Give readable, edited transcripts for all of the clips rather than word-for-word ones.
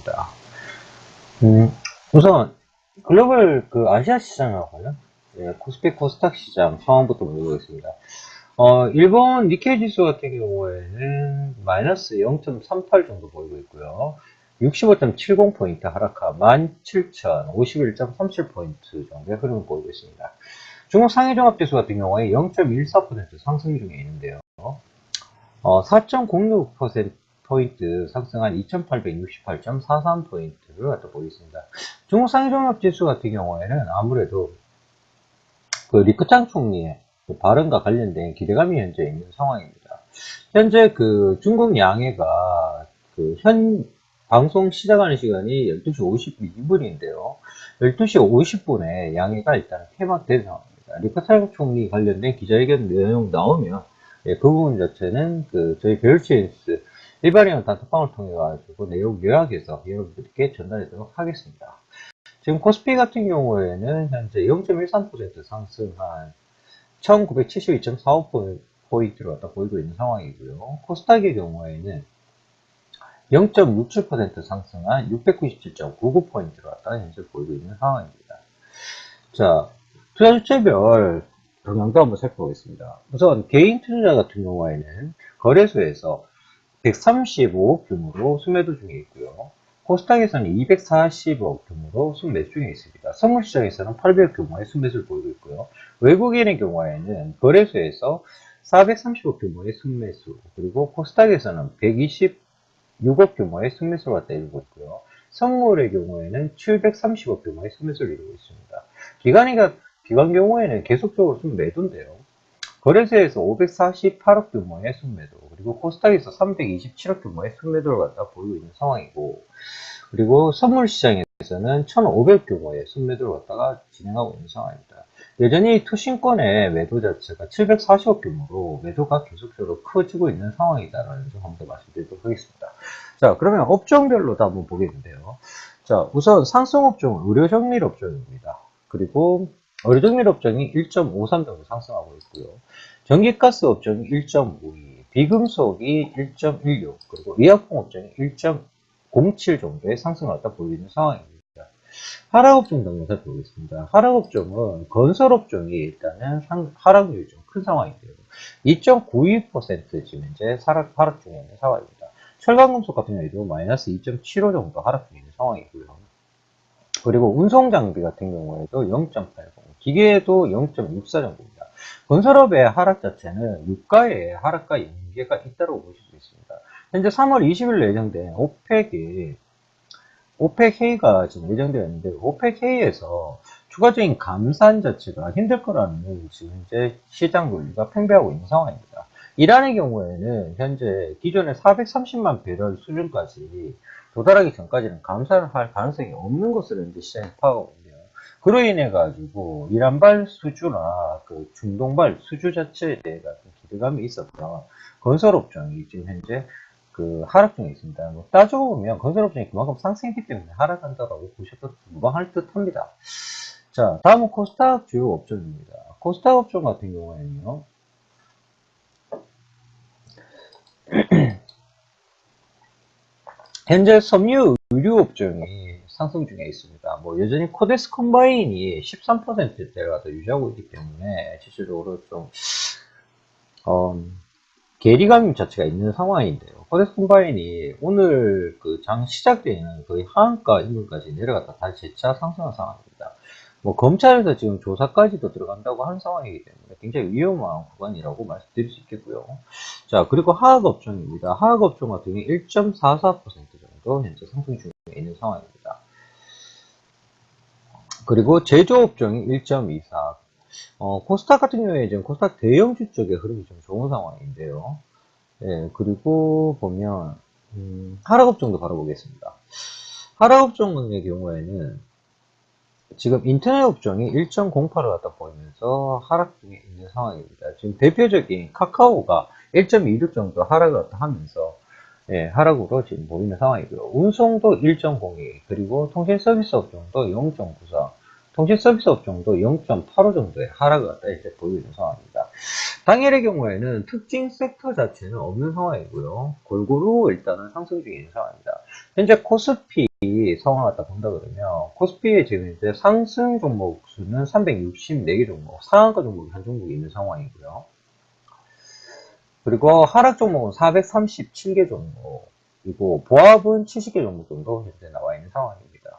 보겠습니다. 우선 글로벌 아시아 시장하고요. 예, 코스피 코스닥 시장 상황부터 먼저 보겠습니다. 일본 니케이 지수 같은 경우에는 마이너스 0.38 정도 보이고 있고요. 65.70포인트 하락하 17,051.37포인트 정도의 흐름을 보이고 있습니다. 중국 상해종합지수 같은 경우에 0.14% 상승 중에 있는데요. 4.06% 상승한 2868.43포인트를 갖다 보이겠습니다. 중국 상해종합지수 같은 경우에는 아무래도 리크창 총리의 발언과 관련된 기대감이 현재 있는 상황입니다. 현재 중국 양해가 현 방송 시작하는 시간이 12시 52분인데요. 12시 50분에 양해가 일단 폐막된 상황입니다. 리크창 총리 관련된 기자회견 내용 나오면 그 부분 자체는 저희 베어체인스 일반인원 단톡방을 통해 가지고 내용 요약해서 여러분들께 전달하도록 하겠습니다. 지금 코스피 같은 경우에는 현재 0.13% 상승한 1972.45포인트로 갖다 보이고 있는 상황이고요. 코스닥의 경우에는 0.67% 상승한 697.99포인트로 갖다 현재 보이고 있는 상황입니다. 자, 투자 주체별 동향도 한번 살펴보겠습니다. 우선 개인 투자 같은 경우에는 거래소에서 135억 규모로 순매도 중에 있고요. 코스닥에서는 240억 규모로 순매수 중에 있습니다. 선물시장에서는 800억 규모의 순매수를 보이고 있고요. 외국인의 경우에는 거래소에서 430억 규모의 순매수, 그리고 코스닥에서는 126억 규모의 순매수를 갖다 이루고 있고요. 선물의 경우에는 730억 규모의 순매수를 이루고 있습니다. 기관 경우에는 계속적으로 순매도인데요. 거래소에서 548억 규모의 순매도, 그리고 코스닥에서 327억 규모의 순매도를 갖다 보이고 있는 상황이고, 그리고 선물시장에서는 1,500 규모의 순매도를 갖다가 진행하고 있는 상황입니다. 여전히 투신권의 매도 자체가 740억 규모로 매도가 계속적으로 커지고 있는 상황이다라는 점 한번 더 말씀드리도록 하겠습니다. 자, 그러면 업종별로도 한번 보겠는데요. 자, 우선 상승업종은 의료정밀 업종입니다. 그리고 의료정밀 업종이 1.53 정도 상승하고 있고요. 전기가스 업종이 1.52, 비금속이 1.16, 그리고 의약품 업종이 1.07 정도의 상승을 갖다 보이는 상황입니다. 하락업종 등을 살펴보겠습니다. 하락업종은 건설업종이 일단은 하락률이 좀 큰 상황인데요. 2.92% 지금 현재 하락 중에 있는 상황입니다. 철강금속 같은 경우에도 마이너스 2.75 정도 하락 중에 있는 상황이고요. 그리고 운송장비 같은 경우에도 0.80, 기계에도 0.64 정도입니다. 건설업의 하락 자체는 유가의 하락과 연계가 있다고 보실 수 있습니다. 현재 3월 20일 예정된 오펙 회의가 지금 예정되어 있는데, 오펙 회의에서 추가적인 감산 자체가 힘들 거라는 지금 현재 시장 논리가 팽배하고 있는 상황입니다. 이란의 경우에는 현재 기존의 430만 배럴 수준까지 도달하기 전까지는 감산을 할 가능성이 없는 것으로 이제 시장이 파악하고 있네요. 그로 인해 가지고 이란발 수주나 중동발 수주 자체에 대해 좀 기대감이 있었던 건설업종이 지금 현재 하락 중에 있습니다. 따지고 보면 건설업종이 그만큼 상승했기 때문에 하락한다고 보셔도 무방할 듯 합니다. 자, 다음은 코스닥 주요 업종입니다. 코스닥 업종 같은 경우에는요, 현재 섬유 의류 업종이 상승 중에 있습니다. 여전히 코데스 컴바인이 13%대가 더 유지하고 있기 때문에 실질적으로 좀 괴리감 자체가 있는 상황인데요. 코데스 컴바인이 오늘 장 시작되는 거의 하한가 인근까지 내려갔다 다시 재차 상승한 상황입니다. 검찰에서 지금 조사까지도 들어간다고 하는 상황이기 때문에 굉장히 위험한 구간이라고 말씀드릴 수 있겠고요. 자, 그리고 하학업종입니다. 하학업종 같은 경우 1.44% 정도 현재 상승 중에 있는 상황입니다. 그리고 제조업종이 1.24. 코스닥 같은 경우에 지금 코스닥 대형주 쪽의 흐름이 좀 좋은 상황인데요. 예, 그리고 보면, 하락업종도 바로 보겠습니다. 하락업종의 경우에는 지금 인터넷 업종이 1.08을 갖다 보이면서 하락 중에 있는 상황입니다. 지금 대표적인 카카오가 1.26 정도 하락을 갖다 하면서 예, 하락으로 지금 보이는 상황이고요. 운송도 1.02, 그리고 통신 서비스 업종도 0.94, 통신 서비스 업종도 0.85 정도의 하락을 갖다 이제 보이고 있는 상황입니다. 당일의 경우에는 특징 섹터 자체는 없는 상황이고요. 골고루 일단은 상승 중에 있는 상황입니다. 현재 코스피 상황을 갖다 본다 그러면, 코스피에 지금 이제 상승 종목 수는 364개 종목, 상한가 종목이 한 종목이 있는 상황이고요. 그리고 하락 종목은 437개 종목이고, 보합은 70개 종목 정도 현재 나와 있는 상황입니다.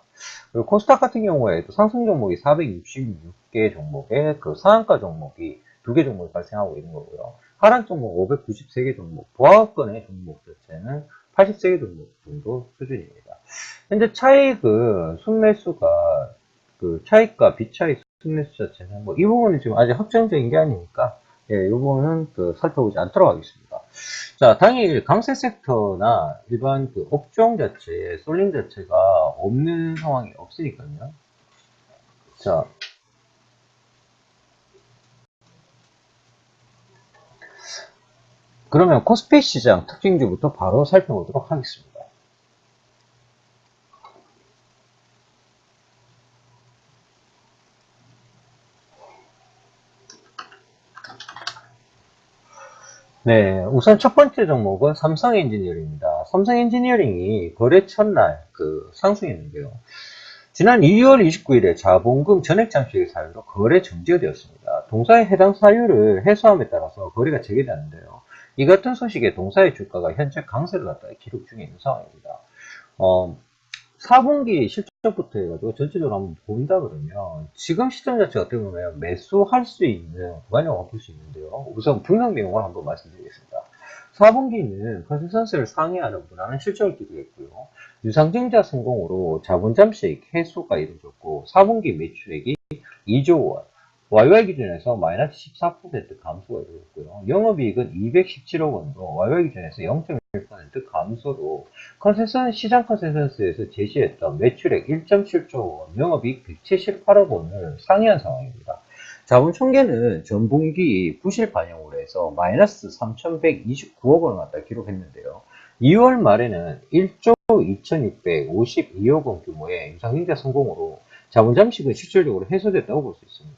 그리고 코스닥 같은 경우에도 상승 종목이 466개 종목에 그 상한가 종목이 2개 종목이 발생하고 있는 거고요. 하락 종목 593개 종목, 보합권의 종목 자체는 83개 종목 정도 수준입니다. 현재 차익은 순매수가 그 차익과 비차익 순매수 자체는 뭐 이 부분은 지금 아직 확정적인 게 아니니까 이 부분은 그 살펴보지 않도록 하겠습니다. 자, 당일 강세 섹터나 일반 그 업종 자체에 쏠림 자체가 없는 상황이 없으니까요. 자, 그러면 코스피 시장 특징주부터 바로 살펴보도록 하겠습니다. 네, 우선 첫 번째 종목은 삼성엔지니어링입니다. 삼성엔지니어링이 거래 첫날 그 상승했는데요. 지난 2월 29일에 자본금 전액 잠식의 사유로 거래 정지가 되었습니다. 동사의 해당 사유를 해소함에 따라서 거래가 재개되는데요. 이 같은 소식에 동사의 주가가 현재 강세를 갖다 기록 중에 있는 상황입니다. 4분기 실적부터 해가지고 전체적으로 한번 본다 그러면 지금 시점 자체가 어떻게 보면 매수할 수 있는 구간이라고 볼 수 있는데요. 우선 분석 내용을 한번 말씀드리겠습니다. 4분기는 컨센서스를 상회하는 무난한 실적을 기록했고요. 유상증자 성공으로 자본 잠식 해소가 이루어졌고 4분기 매출액이 2조 원, YY 기준에서 마이너스 14% 감소가 이루어졌고요. 영업이익은 217억 원으로 YY 기준에서 0.1% 감소로 시장 컨센서스에서 제시했던 매출액 1.7조 원, 영업이익 178억 원을 상회한 상황입니다. 자본 총계는 전분기 부실 반영으로 해서 마이너스 3,129억 원을 갖다 기록했는데요. 2월 말에는 1조 2,652억 원 규모의 유상증자 성공으로 자본 잠식은 실질적으로 해소됐다고 볼 수 있습니다.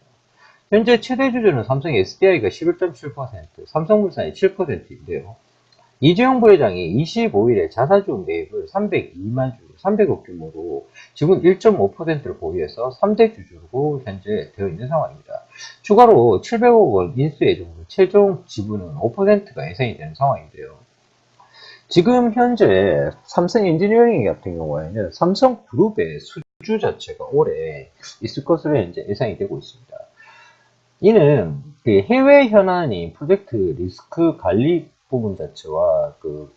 현재 최대 주주는 삼성 SDI가 11.7%, 삼성물산이 7%인데요. 이재용 부회장이 25일에 자사주 매입을 302만 주, 300억 규모로 지분 1.5%를 보유해서 3대 주주로 현재 되어 있는 상황입니다. 추가로 700억 원 인수 예정으로 최종 지분은 5%가 예상이 되는 상황인데요. 지금 현재 삼성 엔지니어링 같은 경우에는 삼성그룹의 수주 자체가 올해 있을 것으로 현재 예상이 되고 있습니다. 이는 그 해외 현안인 프로젝트 리스크 관리 부분 자체와 그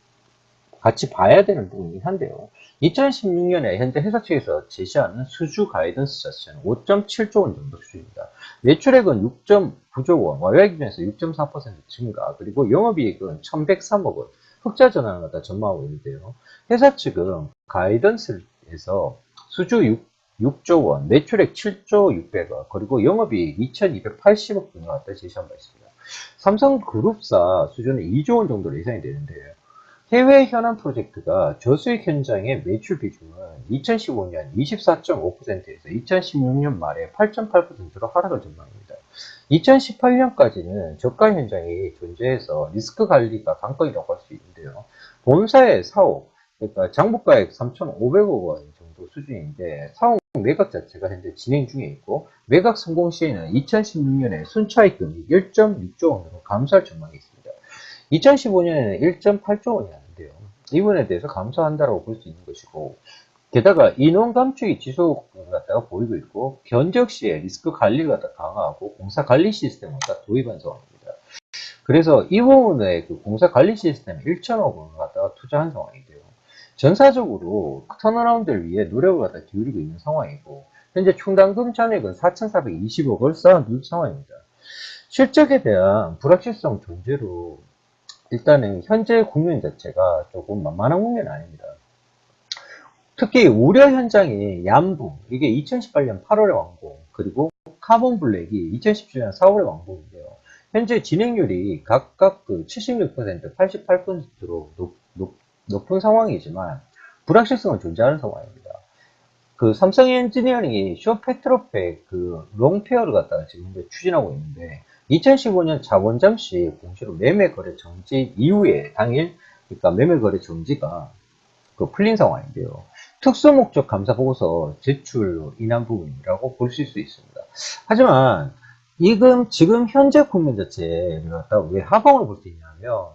같이 봐야 되는 부분이긴 한데요. 2016년에 현재 회사 측에서 제시하는 수주 가이던스 자체는 5.7조 원 정도 수준입니다. 매출액은 6.9조 원, YY 기준에서 6.4% 증가, 그리고 영업이익은 1,103억 원, 흑자 전환을 갖다 전망하고 있는데요. 회사 측은 가이던스에서 수주 6조 원, 매출액 7조 600억, 그리고 영업이익 2,280억 등을 갖다 제시한 바 있습니다. 삼성그룹사 수준은 2조 원 정도로 예상이 되는데요. 해외 현안 프로젝트가 저수익 현장의 매출 비중은 2015년 24.5%에서 2016년 말에 8.8%로 하락을 전망합니다. 2018년까지는 저가 현장이 존재해서 리스크 관리가 관건이라고 할 수 있는데요. 본사의 사옥, 그러니까 장부가액 3,500억 원 정도 수준인데 사옥 매각 자체가 현재 진행 중에 있고 매각 성공 시에는 2016년에 순차익 금액 1.6조 원으로 감소할 전망이 있습니다. 2015년에는 1.8조 원이었는데요. 이 부분에 대해서 감소한다고 볼 수 있는 것이고, 게다가 인원 감축이 지속을 갖다가 보이고 있고, 견적 시에 리스크 관리를 갖다 강화하고 공사 관리 시스템을 갖다 도입한 상황입니다. 그래서 이 부분에 그 공사 관리 시스템에 1천억 원을 갖다가 투자한 상황인데요. 전사적으로 턴어라운드를 위해 노력을 갖다 기울이고 있는 상황이고, 현재 충당금 잔액은 4,420억을 쌓아둔 상황입니다. 실적에 대한 불확실성 존재로 일단은 현재 국면 자체가 조금 만만한 국면은 아닙니다. 특히 우려 현장이 얌부, 이게 2018년 8월에 완공, 그리고 카본 블랙이 2017년 4월에 완공인데요. 현재 진행률이 각각 그 76%, 88%로 높은 상황이지만 불확실성은 존재하는 상황입니다. 그 삼성 엔지니어링이 쇼페트로팩 그 롱페어를 갖다가 지금 현재 추진하고 있는데 2015년 자본 잠시 공시로 매매 거래 정지 이후에 당일 그러니까 매매 거래 정지가 그 풀린 상황인데요. 특수목적 감사보고서 제출로 인한 부분이라고 보실 수 있습니다. 하지만 지금 현재 국면 자체를 갖다가 왜 하방으로 볼 수 있냐면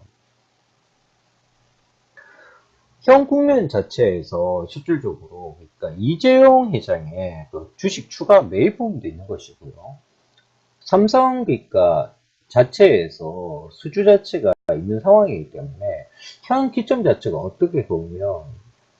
현 국면 자체에서 실질적으로 그러니까 이재용 회장의 그 주식 추가 매입 부분도 있는 것이고요. 삼성그러니까 자체에서 수주 자체가 있는 상황이기 때문에 현 기점 자체가 어떻게 보면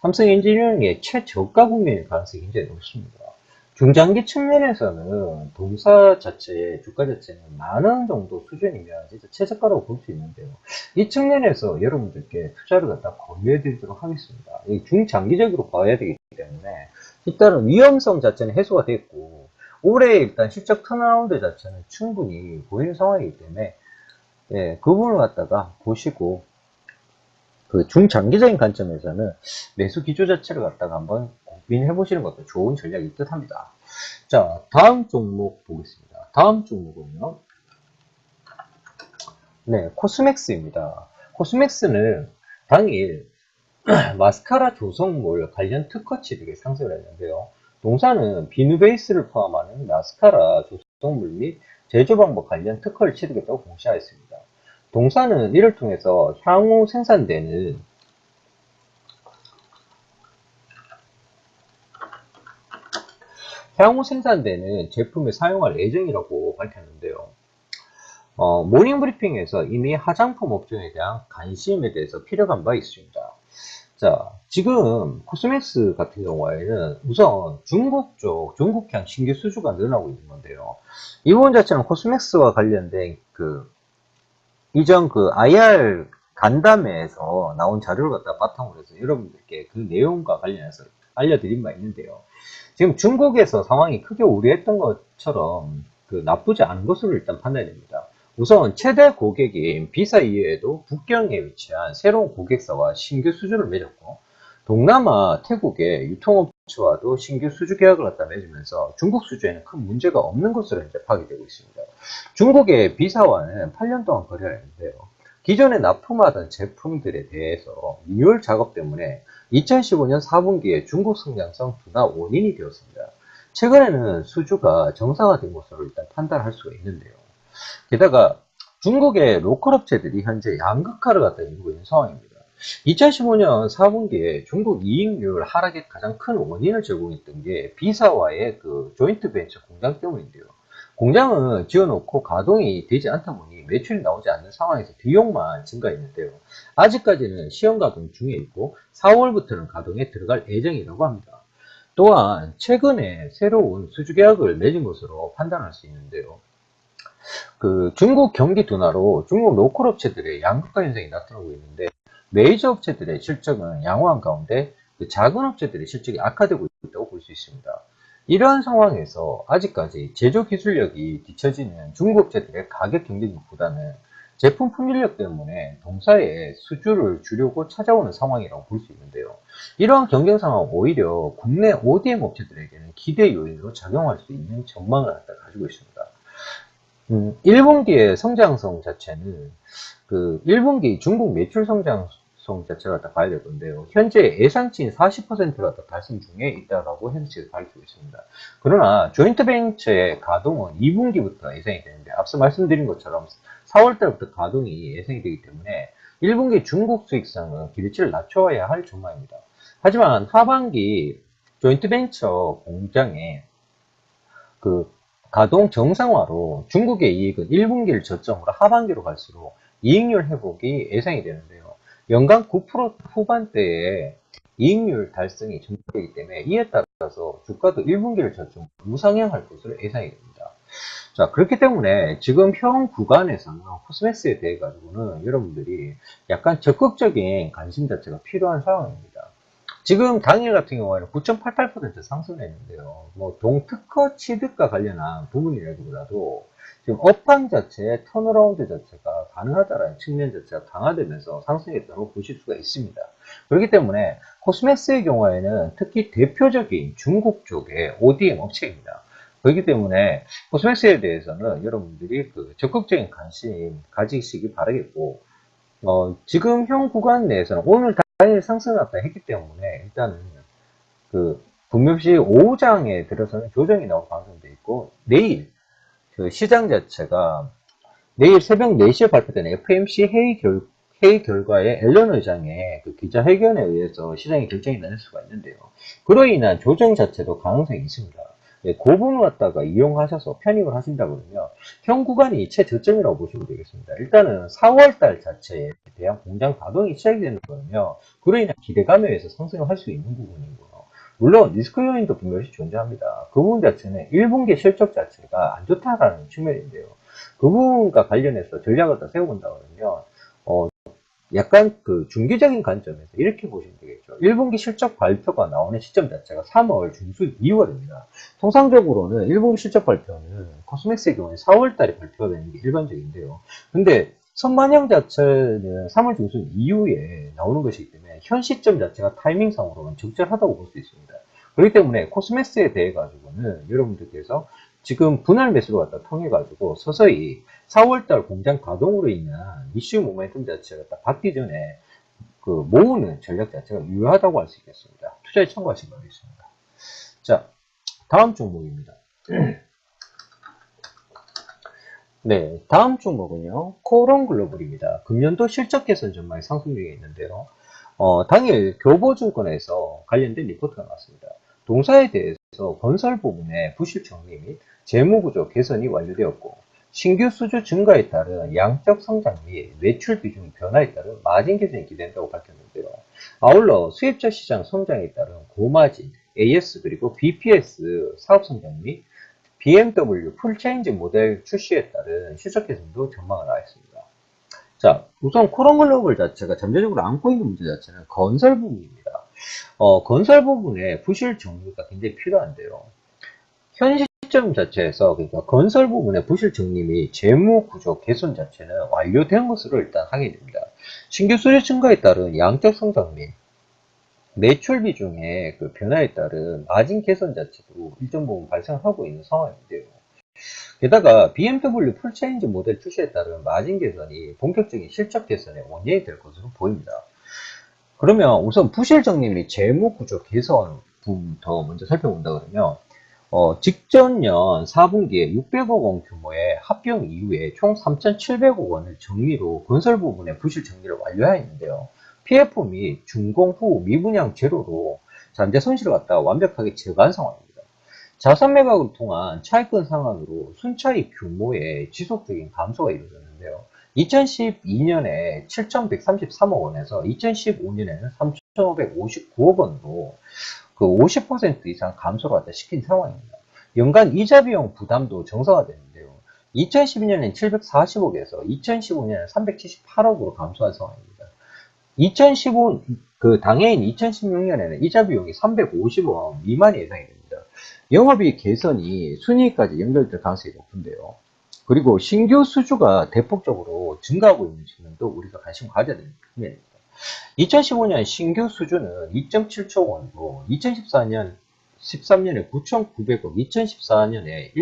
삼성 엔지니어링의 최저가 국면일 가능성이 굉장히 높습니다. 중장기 측면에서는 동사 자체의 주가 자체는 10,000원 정도 수준이면 진짜 최저가라고 볼 수 있는데요. 이 측면에서 여러분들께 투자를 갖다 권유해 드리도록 하겠습니다. 중장기적으로 봐야 되기 때문에 일단은 위험성 자체는 해소가 됐고 올해 일단 실적 턴어라운드 자체는 충분히 보이는 상황이기 때문에 그 부분을 갖다가 보시고 그 중장기적인 관점에서는 매수 기조 자체를 갖다가 한번 고민해 보시는 것도 좋은 전략일 듯 합니다. 자, 다음 종목 보겠습니다. 다음 종목은요. 네, 코스맥스입니다. 코스맥스는 당일 마스카라 조성몰 관련 특허 취득에 상승을 했는데요. 동사는 비누베이스를 포함하는 마스카라 조성물 및 제조 방법 관련 특허를 취득했다고 공시하였습니다. 동사는 이를 통해서 향후 생산되는 제품에 사용할 예정이라고 밝혔는데요. 모닝브리핑에서 이미 화장품 업종에 대한 관심에 대해서 필요한 바 있습니다. 자, 지금 코스맥스 같은 경우에는 우선 중국향 신규 수주가 늘어나고 있는 건데요. 이 부분 자체는 코스맥스와 관련된 이전 IR 간담회에서 나온 자료를 갖다 바탕으로 해서 여러분들께 그 내용과 관련해서 알려드린 바 있는데요. 지금 중국에서 상황이 크게 우려했던 것처럼 나쁘지 않은 것으로 일단 판단이 됩니다. 우선 최대 고객인 비사 이외에도 북경에 위치한 새로운 고객사와 신규 수주를 맺었고 동남아 태국의 유통업체와도 신규 수주 계약을 갖다 맺으면서 중국 수주에는 큰 문제가 없는 것으로 현재 파악되고 있습니다. 중국의 비사와는 8년 동안 거래를 했는데요. 기존에 납품하던 제품들에 대해서 리뉴얼 작업 때문에 2015년 4분기에 중국 성장성 둔화 원인이 되었습니다. 최근에는 수주가 정상화된 것으로 일단 판단할 수가 있는데요. 게다가 중국의 로컬 업체들이 현재 양극화를 갖다 이루고 있는 상황입니다. 2015년 4분기에 중국 이익률 하락의 가장 큰 원인을 제공했던 게 비사와의 조인트 벤처 공장 때문인데요. 공장은 지어놓고 가동이 되지 않다 보니 매출이 나오지 않는 상황에서 비용만 증가했는데요. 아직까지는 시험 가동 중에 있고 4월부터는 가동에 들어갈 예정이라고 합니다. 또한 최근에 새로운 수주 계약을 맺은 것으로 판단할 수 있는데요. 중국 경기 둔화로 중국 로컬 업체들의 양극화 현상이 나타나고 있는데 메이저 업체들의 실적은 양호한 가운데 작은 업체들의 실적이 악화되고 있다고 볼 수 있습니다. 이러한 상황에서 아직까지 제조 기술력이 뒤처지는 중국 업체들의 가격 경쟁력보다는 제품 품질력 때문에 동사의 수주를 주려고 찾아오는 상황이라고 볼 수 있는데요. 이러한 경쟁 상황은 오히려 국내 ODM 업체들에게는 기대 요인으로 작용할 수 있는 전망을 가지고 있습니다. 1분기의 성장성 자체는 1분기 중국 매출 성장성 자체를 갖다 봐야 될 건데요. 현재 예상치인 40%를 갖다 달성 중에 있다라고 현재 밝히고 있습니다. 그러나 조인트 벤처의 가동은 2분기부터 예상이 되는데 앞서 말씀드린 것처럼 4월달부터 가동이 예상이 되기 때문에 1분기 중국 수익성은 기대치를 낮춰야 할 전망입니다. 하지만 하반기 조인트 벤처 공장의 가동 정상화로 중국의 이익은 1분기를 저점으로 하반기로 갈수록 이익률 회복이 예상이 되는데요. 연간 9% 후반대에 이익률 달성이 전망되기 때문에 이에 따라서 주가도 1분기를 저점으로 우상향할 것으로 예상이 됩니다. 자, 그렇기 때문에 지금 현 구간에서는 코스맥스에 대해 가지고는 여러분들이 약간 적극적인 관심 자체가 필요한 상황입니다. 지금 당일 같은 경우에는 9.88% 상승했는데요. 동특허 취득과 관련한 부분이라기보다도 지금 업황 자체의 턴어라운드 자체가 가능하다라는 측면 자체가 강화되면서 상승했다고 보실 수가 있습니다. 그렇기 때문에 코스맥스의 경우에는 특히 대표적인 중국 쪽의 ODM 업체입니다. 그렇기 때문에 코스맥스에 대해서는 여러분들이 적극적인 관심 가지시기 바라겠고 지금 현 구간 내에서는 오늘 단일 상승났다 했기 때문에 일단은 그 분명시 오후장에 들어서는 조정이 나올 가능성도 있고, 내일 그 시장 자체가 내일 새벽 4시에 발표된 FMC 회의 결과에 앨런 의장의 그 기자회견에 의해서 시장의 결정이 나눌 수가 있는데요. 그로 인한 조정 자체도 가능성이 있습니다. 네, 그 부분 갖다가 이용하셔서 편입을 하신다 그러면 현 구간이 최저점이라고 보시면 되겠습니다. 일단은 4월달 자체에 대한 공장 가동이 시작이 되는 거는요. 그로 인한 기대감에 의해서 상승을 할 수 있는 부분이고요. 물론 리스크 요인도 분명히 존재합니다. 그 부분 자체는 1분기 실적 자체가 안 좋다라는 측면인데요. 그 부분과 관련해서 전략을 더 세워본다 그러면 약간 그 중기적인 관점에서 이렇게 보시면 되겠죠. 1분기 실적 발표가 나오는 시점 자체가 3월 중순 2월입니다. 통상적으로는 1분기 실적 발표는 코스맥스의 경우에 4월 달에 발표가 되는 게 일반적인데요. 근데 선반영 자체는 3월 중순 이후에 나오는 것이기 때문에 현 시점 자체가 타이밍상으로는 적절하다고 볼 수 있습니다. 그렇기 때문에 코스맥스에 대해 가지고는 여러분들께서 지금 분할 매수를 갖다 통해 가지고 서서히 4월달 공장 가동으로 인한 이슈 모멘텀 자체가 딱 받기 전에 그 모으는 전략 자체가 유효하다고 할 수 있겠습니다. 투자에 참고하시기 바라겠습니다. 자, 다음 종목입니다. 네, 다음 종목은요, 코롱글로벌입니다. 금년도 실적 개선 전망이 상승 중에 있는데요. 당일 교보증권에서 관련된 리포트가 나왔습니다. 동사에 대해서 건설 부분의 부실 정리 및 재무구조 개선이 완료되었고, 신규 수주 증가에 따른 양적 성장 및 매출 비중 변화에 따른 마진 개선이 기대된다고 밝혔는데요. 아울러 수입자 시장 성장에 따른 고마진, AS 그리고 BPS 사업 성장 및 BMW 풀체인지 모델 출시에 따른 실적 개선도 전망을 하였습니다. 자, 우선 코롱글로벌 자체가 잠재적으로 안고 있는 문제 자체는 건설 부분입니다. 건설 부분의 부실 정리가 굉장히 필요한데요. 현 시점 자체에서 그러니까 건설 부분의 부실 정리 및 재무 구조 개선 자체는 완료된 것으로 일단 하게 됩니다. 신규 수주 증가에 따른 양적 성장 및 매출 비중의 그 변화에 따른 마진 개선 자체도 일정 부분 발생하고 있는 상황인데요. 게다가 BMW 풀체인지 모델 출시에 따른 마진 개선이 본격적인 실적 개선의 원인이 될 것으로 보입니다. 그러면 우선 부실 정리 및 재무 구조 개선 부분부터 먼저 살펴본다 그러면 직전년 4분기에 600억 원 규모의 합병 이후에 총 3,700억 원을 정리로 건설 부분의 부실 정리를 완료하였는데요. PF 및 준공 후 미분양 제로로 잠재 손실을 갖다 완벽하게 제거한 상황입니다. 자산 매각을 통한 차익권 상환으로 순차익 규모의 지속적인 감소가 이루어졌는데요. 2012년에 7,133억 원에서 2015년에는 3,559억 원으로 그 50% 이상 감소를 갖다 시킨 상황입니다. 연간 이자 비용 부담도 정상화되는데요. 2012년엔 740억에서 2015년엔 378억으로 감소한 상황입니다. 2015, 그 당해인 2016년에는 이자 비용이 350억 미만이 예상이 됩니다. 영업이익 개선이 순이익까지 연결될 가능성이 높은데요. 그리고 신규 수주가 대폭적으로 증가하고 있는 측면도 우리가 관심 가져야 되는 측면입니다. 2015년 신규 수주는 2.7조 원으로 2014년 13년에 9,900억, 2014년에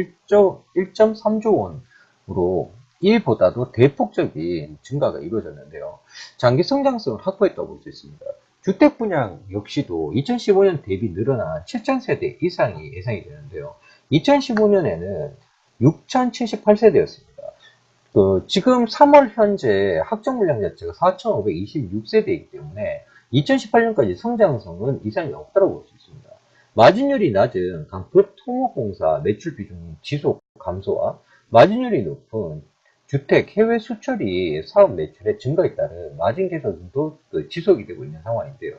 1.3조 원으로 1보다도 대폭적인 증가가 이루어졌는데요. 장기 성장성을 확보했다고 볼 수 있습니다. 주택 분양 역시도 2015년 대비 늘어난 7,000세대 이상이 예상이 되는데요. 2015년에는 6,078세대였습니다. 지금 3월 현재 확정 물량 자체가 4,526세대이기 때문에 2018년까지 성장성은 이상이 없다고 볼 수 있습니다. 마진율이 낮은 강급 토목공사 매출 비중 지속 감소와 마진율이 높은 주택 해외 수출이 사업 매출의 증가에 따른 마진 개선도 지속이 되고 있는 상황인데요.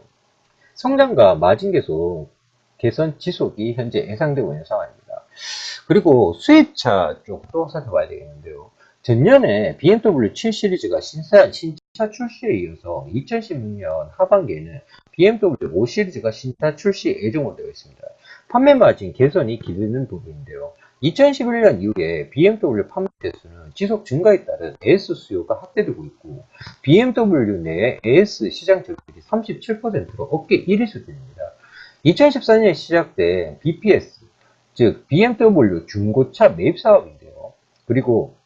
성장과 마진 개선 지속이 현재 예상되고 있는 상황입니다. 그리고 수입차 쪽도 살펴봐야 되겠는데요. 전년에 BMW 7 시리즈가 신차 출시에 이어서 2016년 하반기에는 BMW 5 시리즈가 신차 출시 예정으로 되어 있습니다. 판매 마진 개선이 기대되는 부분인데요. 2011년 이후에 BMW 판매 대수는 지속 증가에 따른 AS 수요가 확대되고 있고 BMW 내의 AS 시장 점유율이 37%로 업계 1위 수준입니다. 2014년에 시작된 BPS, 즉 BMW 중고차 매입 사업인데요. 그리고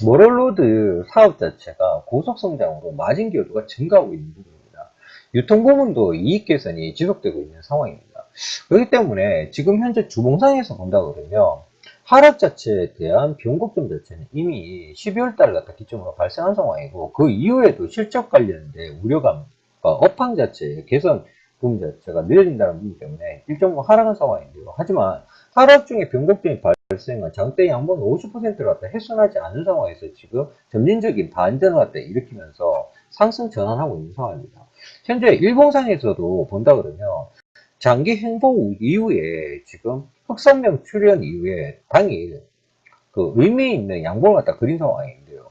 모럴로드 사업 자체가 고속 성장으로 마진 기여도가 증가하고 있는 부분입니다. 유통 부문도 이익 개선이 지속되고 있는 상황입니다. 그렇기 때문에 지금 현재 주봉상에서 본다 그러면 하락 자체에 대한 변곡점 자체는 이미 12월 달 갖다 기점으로 발생한 상황이고, 그 이후에도 실적 관련된 우려감, 업황 자체의 개선 부분 자체가 느려진다는 부분 때문에 일정부 하락한 상황인데요. 하지만 하락 중에 변곡점이 발생한 장대 양봉 50%를 갖다 훼손하지 않은 상황에서 지금 점진적인 반전을 갖다 일으키면서 상승 전환하고 있는 상황입니다. 현재 일봉상에서도 본다 그러면 장기 행보 이후에 지금 흑선명 출현 이후에 당일 그 의미 있는 양봉을 갖다 그린 상황인데요.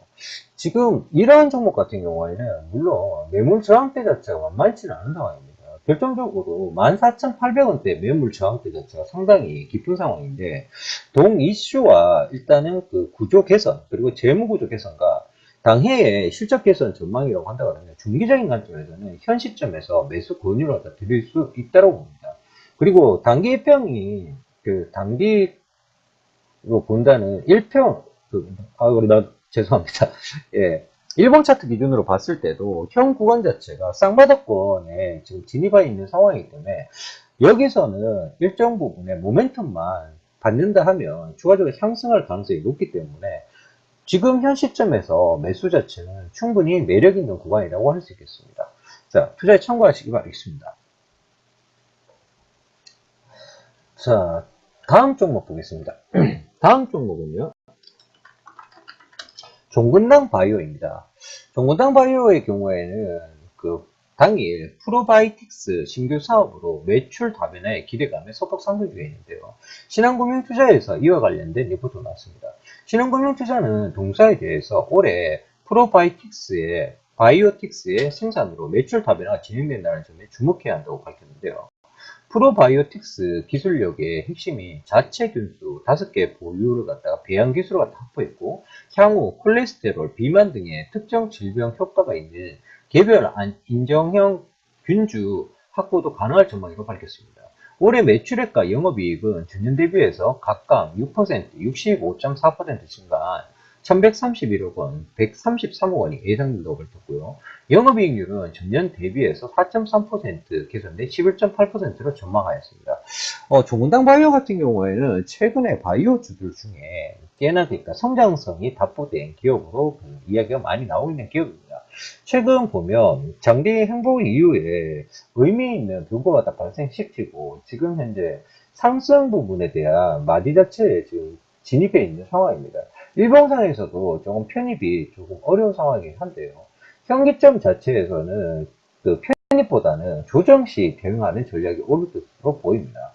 지금 이러한 종목 같은 경우에는 물론 매물 저항대 자체가 만만치는 않은 상황입니다. 결정적으로 14,800원대 매물 저항대 자체가 상당히 깊은 상황인데, 동 이슈와 일단은 그 구조 개선 그리고 재무 구조 개선과 당해의 실적 개선 전망이라고 한다 그러면 중기적인 관점에서는 현 시점에서 매수 권유를 갖다 드릴 수 있다고 봅니다. 그리고 단기 1평이 그 단기로 본다는 1평 죄송합니다. 예. 일본 차트 기준으로 봤을 때도 현 구간 자체가 쌍바닥권에 지금 진입해 있는 상황이기 때문에 여기서는 일정 부분의 모멘텀만 받는다 하면 추가적으로 상승할 가능성이 높기 때문에 지금 현 시점에서 매수 자체는 충분히 매력 있는 구간이라고 할 수 있겠습니다. 자, 투자에 참고하시기 바라겠습니다. 자, 다음 종목 보겠습니다. 다음 종목은요, 종근당 바이오입니다. 종근당 바이오의 경우에는 그 당일 프로바이틱스 신규 사업으로 매출 다변화의 기대감에 소폭 상승 중에 있는데요. 신한금융투자에서 이와 관련된 리포트가 나왔습니다. 신한금융투자는 동사에 대해서 올해 프로바이틱스의 바이오틱스의 생산으로 매출 다변화가 진행된다는 점에 주목해야 한다고 밝혔는데요. 프로바이오틱스 기술력의 핵심이 자체 균수 5개 보유를 갖다가 배양 기술을 갖다 확보했고, 향후 콜레스테롤, 비만 등의 특정 질병 효과가 있는 개별 인정형 균주 확보도 가능할 전망이라고 밝혔습니다. 올해 매출액과 영업이익은 전년 대비해서 각각 6%, 65.4% 증가한 1131억 원, 133억 원이 예상된다고 밝혔고요. 영업이익률은 전년 대비해서 4.3% 개선돼 11.8%로 전망하였습니다. 종근당 바이오 같은 경우에는 최근에 바이오 주들 중에 꽤나 그러니까 성장성이 답보된 기업으로 이야기가 많이 나오고 있는 기업입니다. 최근 보면 장기 행보 이후에 의미 있는 변고가 다 발생시키고 지금 현재 상승 부분에 대한 마디 자체에 지금 진입해 있는 상황입니다. 일봉상에서도 조금 편입이 조금 어려운 상황이긴 한데요. 현기점 자체에서는 그 편입보다는 조정 시 대응하는 전략이 옳을 것으로 보입니다.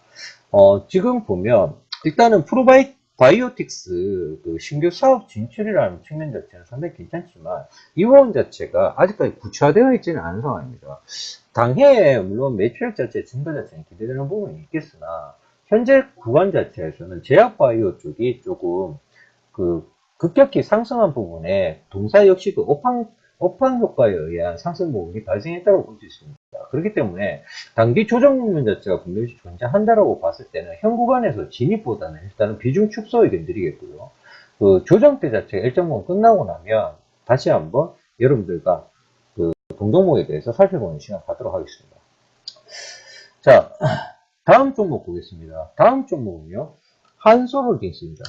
지금 보면 일단은 바이오틱스 그 신규 사업 진출이라는 측면 자체는 상당히 괜찮지만 이원 자체가 아직까지 구체화되어 있지는 않은 상황입니다. 당해에 물론 매출액 자체 증가 자체는 기대되는 부분이 있겠으나 현재 구간 자체에서는 제약바이오 쪽이 조금 그 급격히 상승한 부분에 동사 역시도 업황 효과에 의한 상승 부분이 발생했다고 볼 수 있습니다. 그렇기 때문에 단기 조정 국면 자체가 분명히 존재한다라고 봤을 때는 현 구간에서 진입보다는 일단은 비중 축소 의견 드리겠고요. 그 조정대 자체가 일정 부분 끝나고 나면 다시 한번 여러분들과 그 동종목에 대해서 살펴보는 시간 갖도록 하겠습니다. 자, 다음 종목 보겠습니다. 다음 종목은요, 한솔홀딩스입니다.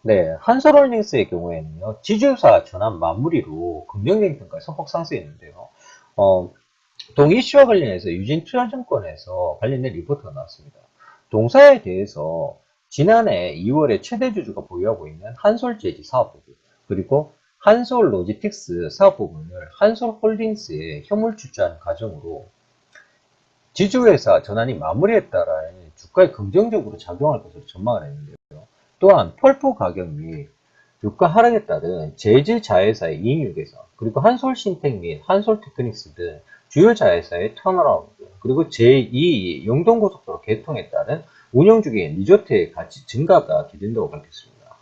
네, 한솔홀딩스의 경우에는요, 지주사 전환 마무리로 긍정적인 평가에 소폭 상승했는데요. 동 이슈와 관련해서 유진투자증권에서 관련된 리포트가 나왔습니다. 동사에 대해서 지난해 2월에 최대 주주가 보유하고 있는 한솔재지 사업부분, 그리고 한솔로지틱스 사업부분을 한솔홀딩스에 현물 출자하는 과정으로 지주회사 전환이 마무리에 따라 주가에 긍정적으로 작용할 것으로 전망을 했는데요. 또한 펄프 가격 및 유가 하락에 따른 재질 자회사의 이익률 개선, 그리고 한솔신텍 및 한솔테크닉스 등 주요 자회사의 턴어라운드, 그리고 제2 영동고속도로 개통에 따른 운영중인 리조트의 가치 증가가 기대된다고 밝혔습니다.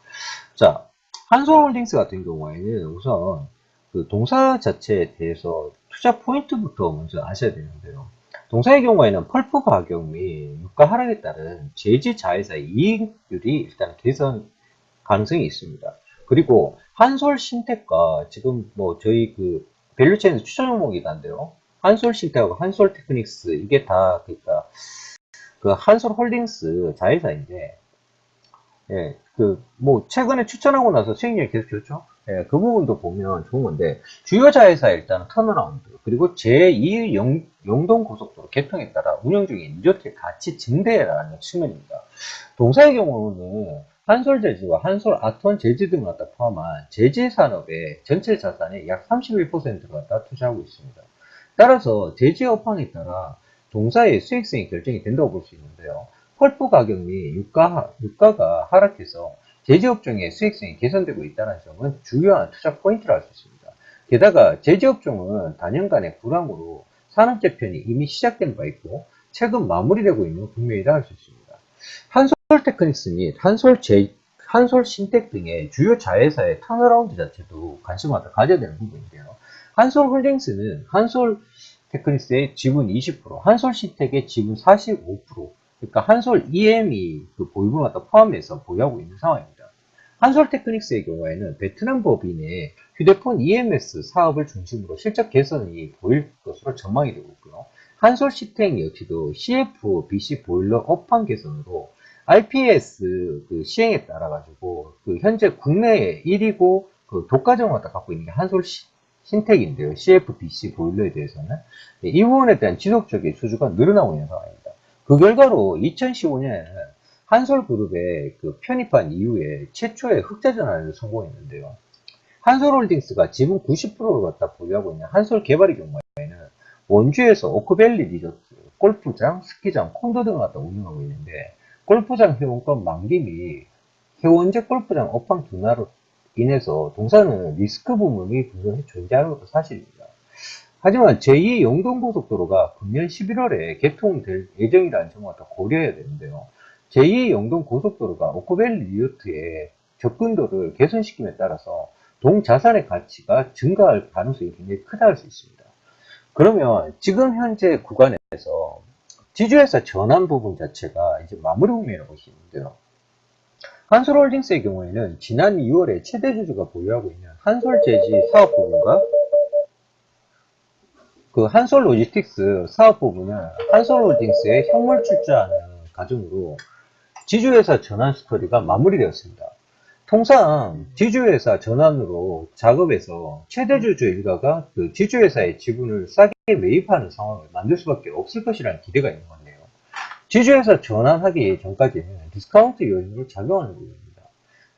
자, 한솔홀딩스 같은 경우에는 우선 그 동사 자체에 대해서 투자 포인트부터 먼저 아셔야 되는데요. 동사의 경우에는 펄프 가격 및 유가 하락에 따른 재질 자회사의 이익률이 일단 개선 가능성이 있습니다. 그리고 한솔신텍과 지금 뭐 저희 그 밸류체인에서 추천 종목이란데요. 한솔신테하고 한솔테크닉스 이게 다 그러니까 그 한솔홀딩스 자회사인데 예, 뭐 최근에 추천하고 나서 수익률이 계속 좋죠. 예, 그 부분도 보면 좋은 건데 주요 자회사 일단 턴어라운드 그리고 제2 영동고속도로 개통에 따라 운영 중인 리조트의 가치 증대라는 측면입니다. 동사의 경우는 한솔재지와 한솔아트원 재지 등을 갖다 포함한 재지 산업의 전체 자산의 약 31%를 갖다 투자하고 있습니다. 따라서 재지 업황에 따라 동사의 수익성이 결정이 된다고 볼 수 있는데요. 펄프 가격 및 유가가 하락해서 제지업종의 수익성이 개선되고 있다는 점은 중요한 투자 포인트라 할 수 있습니다. 게다가 제지업종은 단연간의 불황으로 산업재편이 이미 시작된 바 있고 최근 마무리되고 있는 국면이라 할 수 있습니다. 한솔테크닉스 및 한솔신텍 등의 주요 자회사의 턴어라운드 자체도 관심을 가져야 되는 부분인데요. 한솔홀딩스는 한솔테크닉스의 지분 20%, 한솔신텍의 지분 45%, 그러니까 한솔 EM이 그 보유분을 갖다 포함해서 보유하고 있는 상황입니다. 한솔테크닉스의 경우에는 베트남 법인의 휴대폰 EMS 사업을 중심으로 실적 개선이 보일 것으로 전망이 되고 있고요. 한솔시텍 역시도 CFBC 보일러 업황 개선으로 RPS 그 시행에 따라 가지고 그 현재 국내에 1위고 그 독과점을 갖다 갖고 있는 게 한솔신텍인데요. CFBC 보일러에 대해서는 이 부분에 대한 지속적인 수주가 늘어나고 있는 상황입니다. 그 결과로 2015년에는 한솔그룹에 그 편입한 이후에 최초의 흑자 전환을 성공했는데요. 한솔홀딩스가 지분 90%를 갖다 보유하고 있는 한솔개발의 경우에는 원주에서 오크밸리 리조트, 골프장, 스키장, 콘도 등을 갖다 운영하고 있는데 골프장 회원권 만기 및 회원제 골프장 업황 둔화로 인해서 동사는 리스크 부분이 분명히 존재하는 것도 사실입니다. 하지만 제2 영동고속도로가 금년 11월에 개통될 예정이라는 점을 고려해야 되는데요. 제2 영동고속도로가 오크밸리 리조트의 접근도를 개선시킴에 따라서 동자산의 가치가 증가할 가능성이 굉장히 크다 할 수 있습니다. 그러면 지금 현재 구간에서 지주회사 전환 부분 자체가 이제 마무리 국면이라고 볼 수 있는데요. 한솔홀딩스의 경우에는 지난 2월에 최대 주주가 보유하고 있는 한솔재지 사업 부분과 그 한솔로지스틱스 사업 부분은 한솔홀딩스에 현물 출자하는 과정으로 지주회사 전환 스토리가 마무리되었습니다. 통상 지주회사 전환으로 작업해서 최대주주 일가가 그 지주회사의 지분을 싸게 매입하는 상황을 만들 수밖에 없을 것이라는 기대가 있는 건데요. 지주회사 전환하기 전까지는 디스카운트 요인으로 작용하는 부분입니다.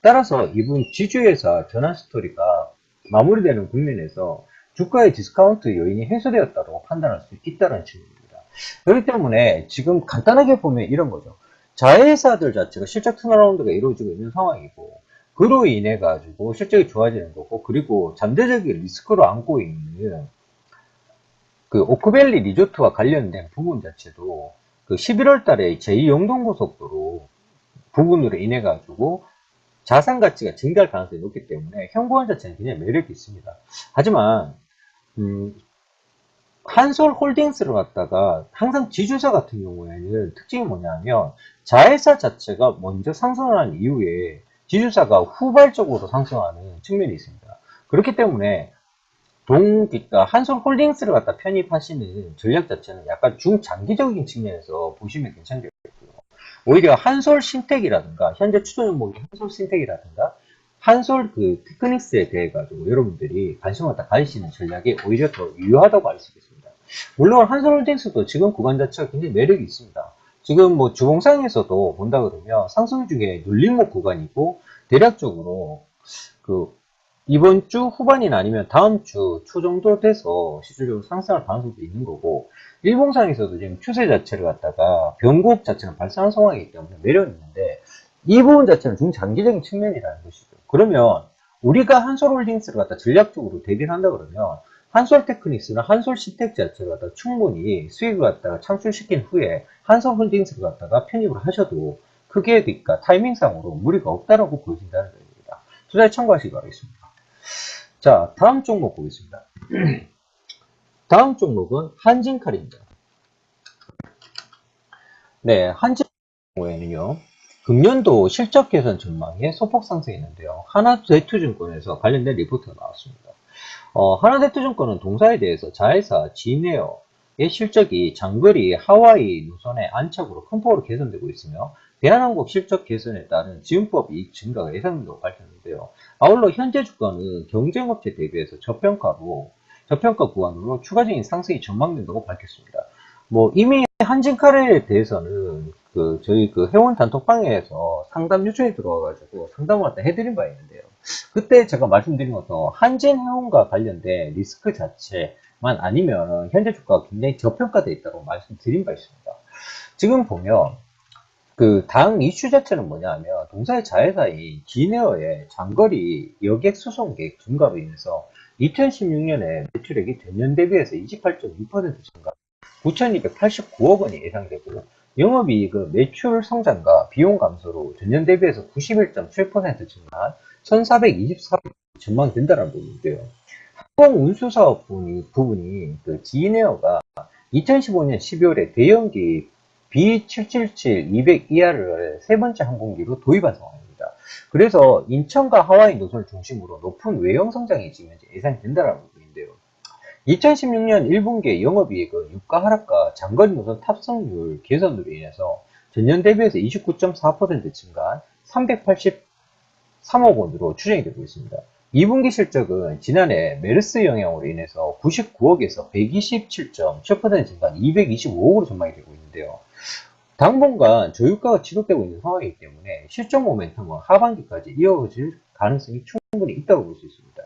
따라서 이번 지주회사 전환 스토리가 마무리되는 국면에서 주가의 디스카운트 요인이 해소되었다고 판단할 수 있다는 측면입니다. 그렇기 때문에 지금 간단하게 보면 이런 거죠. 자회사들 자체가 실적 턴어라운드가 이루어지고 있는 상황이고 그로 인해 가지고 실적이 좋아지는 거고 그리고 잠재적인 리스크로 안고 있는 그 오크밸리 리조트와 관련된 부분 자체도 그 11월 달에 제2영동고속도로 부분으로 인해 가지고 자산 가치가 증가할 가능성이 높기 때문에 현구원 자체는 굉장히 매력이 있습니다. 하지만 한솔홀딩스를 갖다가 항상 지주사 같은 경우에는 특징이 뭐냐면 자회사 자체가 먼저 상승을 한 이후에 지주사가 후발적으로 상승하는 측면이 있습니다. 그렇기 때문에 그러니까 한솔홀딩스를 갖다 편입하시는 전략 자체는 약간 중장기적인 측면에서 보시면 괜찮겠고요. 오히려 한솔신텍이라든가 현재 추천 종목이 한솔신텍이라든가 한솔 그 테크닉스에 대해 가지고 여러분들이 관심을 갖다 가지시는 전략이 오히려 더 유효하다고 할 수 있겠습니다. 물론 한솔홀딩스도 지금 구간 자체가 굉장히 매력이 있습니다. 지금 뭐 주봉상에서도 본다 그러면 상승 중에 눌림목 구간이고 대략적으로 그 이번 주 후반이나 아니면 다음 주 초 정도 돼서 실질적으로 상승할 가능성도 있는 거고 일봉상에서도 지금 추세 자체를 갖다가 변곡 자체는 발생한 상황이기 때문에 매력이 있는데 이 부분 자체는 중장기적인 측면이라는 것이죠. 그러면 우리가 한솔홀딩스를 갖다 전략적으로 대비를 한다 그러면 한솔테크닉스나 한솔시텍 자체를 갖다 충분히 수익을 갖다가 창출시킨 후에 한솔홀딩스를 갖다가 편입을 하셔도 크게 그러니까 타이밍상으로 무리가 없다라고 보여진다는 겁니다. 투자에 참고하시기 바라겠습니다. 자, 다음 종목 보겠습니다. 다음 종목은 한진칼입니다. 네, 한진 경우에는요, 금년도 실적 개선 전망에 소폭 상승했는데요. 하나대투증권에서 관련된 리포트가 나왔습니다. 하나대투증권은 동사에 대해서 자회사 지네어의 실적이 장거리 하와이 노선의 안착으로 큰 폭으로 개선되고 있으며 대한항공 실적 개선에 따른 지분법 이익 증가가 예상된다고 밝혔는데요. 아울러 현재 주가는 경쟁업체 대비해서 저평가 구간으로 추가적인 상승이 전망된다고 밝혔습니다. 뭐 이미 한진카레에 대해서는 저희 회원 단톡방에서 상담 요청이 들어와가지고 상담을 갖다 해드린 바 있는데요. 그때 제가 말씀드린 것도 한진해운과 관련된 리스크 자체만 아니면 현재 주가가 굉장히 저평가되어 있다고 말씀드린 바 있습니다. 지금 보면 당 이슈 자체는 뭐냐면 동사의 자회사인 기네어의 장거리 여객 수송객 증가로 인해서 2016년에 매출액이 전년 대비해서 28.2% 증가, 9,289억 원이 예상되고 영업이익은 매출 성장과 비용 감소로 전년 대비해서 91.7% 증가한 1,424억 원이 전망된다는 부분인데요. 항공운수사업 부분이 지네어가 2015년 12월에 대형기 B777-200ER을 세 번째 항공기로 도입한 상황입니다. 그래서 인천과 하와이 노선을 중심으로 높은 외형 성장이 지금 예상이 된다는 부분인데요. 2016년 1분기의 영업이익은 유가 하락과 장거리 노선 탑승률 개선으로 인해서 전년 대비해서 29.4% 증가한 383억 원으로 추정이 되고 있습니다. 2분기 실적은 지난해 메르스 영향으로 인해서 99억에서 127.7% 증가한 225억으로 전망이 되고 있는데요. 당분간 저유가가 지속되고 있는 상황이기 때문에 실적 모멘텀은 하반기까지 이어질 가능성이 충분히 있다고 볼 수 있습니다.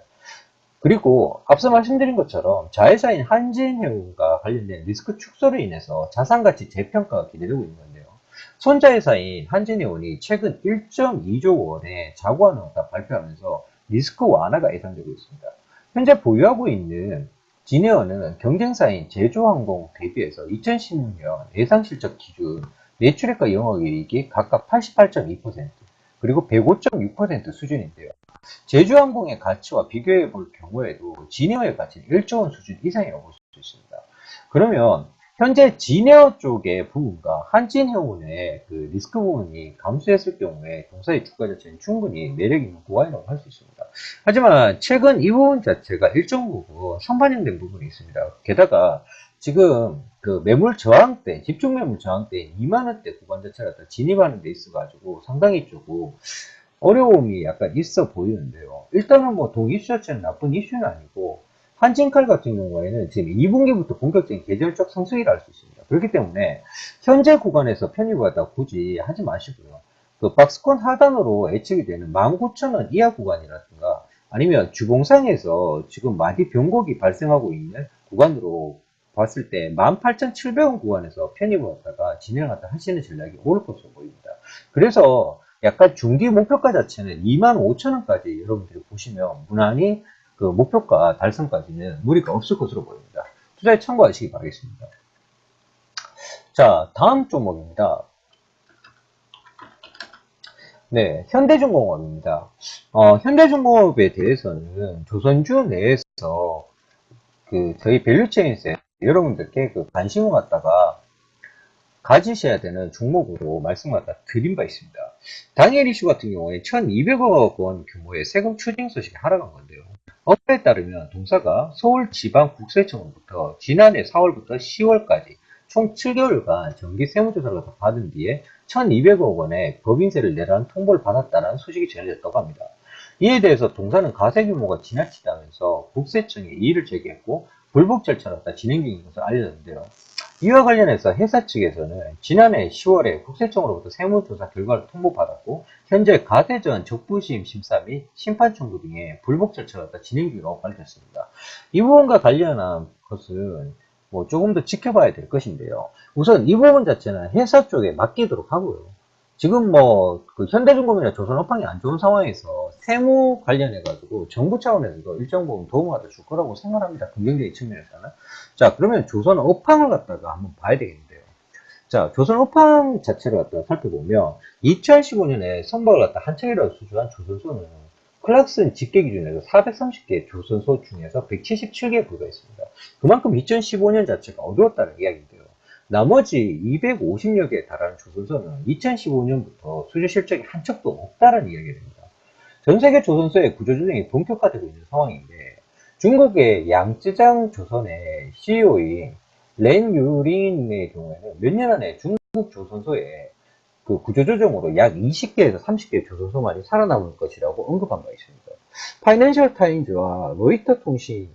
그리고 앞서 말씀드린 것처럼 자회사인 한진해운과 관련된 리스크 축소로 인해서 자산가치 재평가가 기대되고 있는 건데요. 손자회사인 한진해운이 최근 1.2조 원의 자구안을 발표하면서 리스크 완화가 예상되고 있습니다. 현재 보유하고 있는 지네어는 경쟁사인 제주항공 대비해서 2016년 예상실적 기준 매출액과 영업이익이 각각 88.2% 그리고 105.6% 수준인데요. 제주항공의 가치와 비교해 볼 경우에도 지네어의 가치는 1조 원 수준 이상이라고 볼 수 있습니다. 그러면 현재 지네어 쪽의 부분과 한진해운의 리스크 부분이 감소했을 경우에 동사의 주가 자체는 충분히 매력 있는 구간이라고 할 수 있습니다. 하지만 최근 이 부분 자체가 일정 부분 선반영된 부분이 있습니다. 게다가 지금 매물 저항대, 집중 매물 저항대 2만원대 구간 자체가 진입하는 데 있어가지고 상당히 조금 어려움이 약간 있어 보이는데요. 일단은 뭐 동이슈 자체는 나쁜 이슈는 아니고 한진칼 같은 경우에는 지금 2분기부터 본격적인 계절적 상승이라 할 수 있습니다. 그렇기 때문에 현재 구간에서 편입을 하다 굳이 하지 마시고요. 박스권 하단으로 예측이 되는 19,000원 이하 구간이라든가 아니면 주봉상에서 지금 많이 변곡이 발생하고 있는 구간으로 봤을 때 18,700원 구간에서 편입을 하다가 진행하다 하시는 전략이 옳을 것으로 보입니다. 그래서 약간 중기 목표가 자체는 25,000원까지 여러분들이 보시면 무난히 목표가 달성까지는 무리가 없을 것으로 보입니다. 투자에 참고하시기 바라겠습니다. 자, 다음 종목입니다. 네, 현대중공업입니다. 현대중공업에 대해서는 조선주 내에서 저희 밸류체인에 여러분들께 관심을 갖다가 가지셔야 되는 종목으로 말씀을 갖다 드린 바 있습니다. 당일 이슈 같은 경우에 1200억 원 규모의 세금 추징 소식이 하락한 건데요. 업계에 따르면 동사가 서울지방국세청으로부터 지난해 4월부터 10월까지 총 7개월간 정기 세무조사를 받은 뒤에 1200억 원의 법인세를 내라는 통보를 받았다는 소식이 전해졌다고 합니다. 이에 대해서 동사는 가세 규모가 지나치다면서 국세청에 이의를 제기했고 불복 절차로 진행 중인 것으로 알려졌는데요. 이와 관련해서 회사 측에서는 지난해 10월에 국세청으로부터 세무조사 결과를 통보받았고 현재 가세전 적부심 심사 및 심판 청구 등의 불복 절차가 진행 중이라고 밝혔습니다. 이 부분과 관련한 것은 조금 더 지켜봐야 될 것인데요. 우선 이 부분 자체는 회사 쪽에 맡기도록 하고요. 지금 현대중공업이나 조선업황이 안 좋은 상황에서 세무 관련해가지고 정부 차원에서도 일정 부분 도움을 갖다 줄 거라고 생각합니다. 긍정적인 측면에서는. 자, 그러면 조선업황을 갖다가 한번 봐야 되겠는데요. 자, 조선업황 자체를 갖다가 살펴보면 2015년에 선박을 갖다 한 척이라도 수주한 조선소는 클락슨 집계 기준에서 430개 조선소 중에서 177개 불과 있습니다. 그만큼 2015년 자체가 어려웠다는 이야기인데요. 나머지 250여 개에 달하는 조선소는 2015년부터 수주 실적이 한 척도 없다는 이야기가 됩니다. 전 세계 조선소의 구조조정이 본격화되고 있는 상황인데 중국의 양쯔장 조선의 CEO인 렌 유린의 경우에는 몇 년 안에 중국 조선소에 그 구조조정으로 약 20개에서 30개의 조선소만이 살아남을 것이라고 언급한 바 있습니다. 파이낸셜 타임즈와 로이터 통신에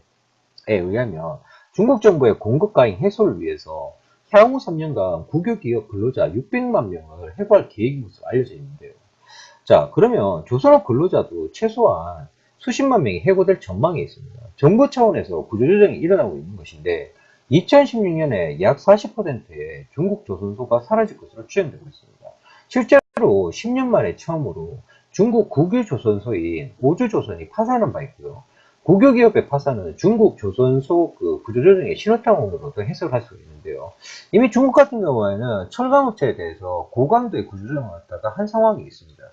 의하면 중국 정부의 공급 과잉 해소를 위해서 향후 3년간 국유 기업 근로자 600만 명을 해고할 계획인 것으로 알려져 있는데요. 자, 그러면 조선업 근로자도 최소한 수십만 명이 해고될 전망이 있습니다. 정부 차원에서 구조조정이 일어나고 있는 것인데 2016년에 약 40%의 중국 조선소가 사라질 것으로 추정되고 있습니다. 실제로 10년 만에 처음으로 중국 국유 조선소인 오주조선이 파산한 바 있고요. 국유 기업의 파산은 중국 조선소 그 구조조정의 신호탄으로도 해석할 수 있는데요. 이미 중국 같은 경우에는 철강업체에 대해서 고강도의 구조조정을 갖다가 한 상황이 있습니다.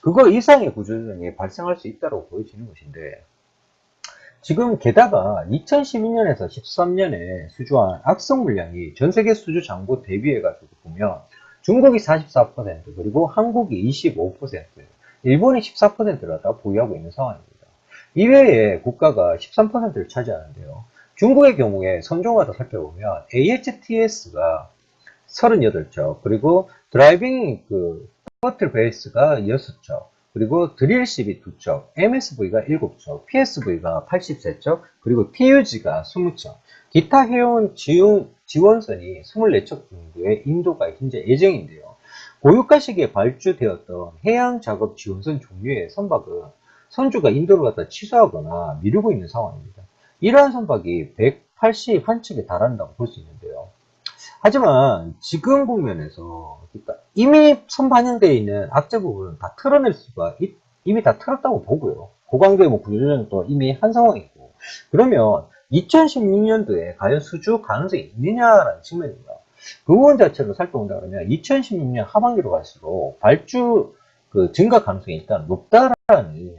그거 이상의 구조조정이 발생할 수 있다고 보여지는 것인데, 지금 게다가 2012년에서 13년에 수주한 악성 물량이 전 세계 수주 잔고 대비해가지고 보면 중국이 44%, 그리고 한국이 25%, 일본이 14%를 다 보유하고 있는 상황입니다. 이외에 국가가 13%를 차지하는데요. 중국의 경우에 선종마다 살펴보면 AHTS가 38척, 그리고 드라이빙 터틀 베이스가 6척, 그리고 드릴십이 2척, MSV가 7척, PSV가 83척, 그리고 TUG가 20척, 기타 해운 지원선이 24척 정도의 인도가 현재 예정인데요. 고유가 시기에 발주되었던 해양 작업 지원선 종류의 선박은 선주가 인도를 갖다 취소하거나 미루고 있는 상황입니다. 이러한 선박이 181척에 달한다고 볼 수 있는데요. 하지만 지금 국면에서 그러니까 이미 선반영되어 있는 악재 부분은 다 털어낼 수가 이미 다 털었다고 보고요. 고강도의 구조조정은 또 이미 한 상황이고, 그러면 2016년도에 과연 수주 가능성이 있느냐라는 측면입니다. 그 부분 자체로 살펴본다 그러면 2016년 하반기로 갈수록 발주 증가 가능성이 일단 높다라는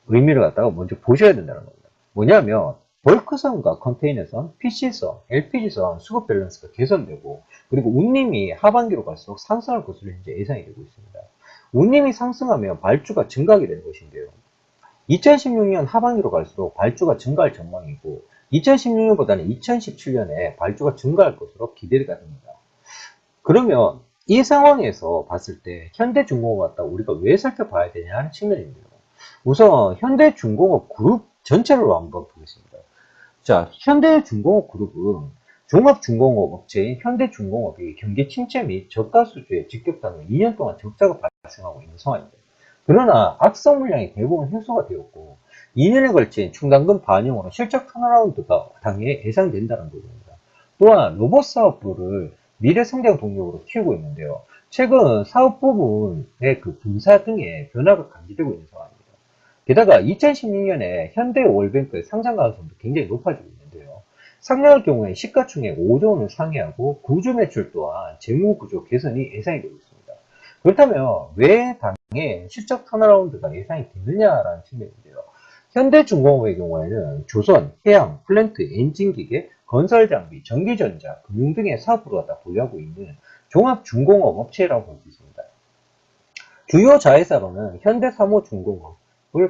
의미를 갖다가 먼저 보셔야 된다는 겁니다. 뭐냐면 벌크선과 컨테이너선, PC선, LPG선 수급 밸런스가 개선되고, 그리고 운임이 하반기로 갈수록 상승할 것으로 현재 예상이 되고 있습니다. 운임이 상승하면 발주가 증가하게 되는 것인데요. 2016년 하반기로 갈수록 발주가 증가할 전망이고, 2016년보다는 2017년에 발주가 증가할 것으로 기대가 됩니다. 그러면 이 상황에서 봤을 때 현대중공업 갖다 우리가 왜 살펴봐야 되냐 하는 측면입니다. 우선 현대중공업 그룹 전체로 한번 보겠습니다. 자, 현대중공업 그룹은 종합중공업 업체인 현대중공업이 경기 침체 및 저가 수주에 직격탄으로 2년 동안 적자가 발생하고 있는 상황입니다. 그러나 악성 물량이 대부분 해소가 되었고 2년에 걸친 충당금 반영으로 실적 턴어라운드가 당해 예상된다는 부분입니다. 또한 로봇 사업부를 미래 성장 동력으로 키우고 있는데요. 최근 사업 부분의 분사 등의 변화가 감지되고 있는 상황입니다. 게다가 2016년에 현대월뱅크의 상장 가능성도 굉장히 높아지고 있는데요. 상장할 경우에 시가총액 5조 원을 상회하고 구주 매출 또한 재무구조 개선이 예상이 되고 있습니다. 그렇다면 왜 당의 실적 턴어라운드가 예상이 되느냐라는 측면인데요. 현대중공업의 경우에는 조선, 해양, 플랜트, 엔진기계, 건설장비, 전기전자, 금융 등의 사업부를 갖다 보유하고 있는 종합중공업 업체라고 볼 수 있습니다. 주요 자회사로는 현대사모중공업을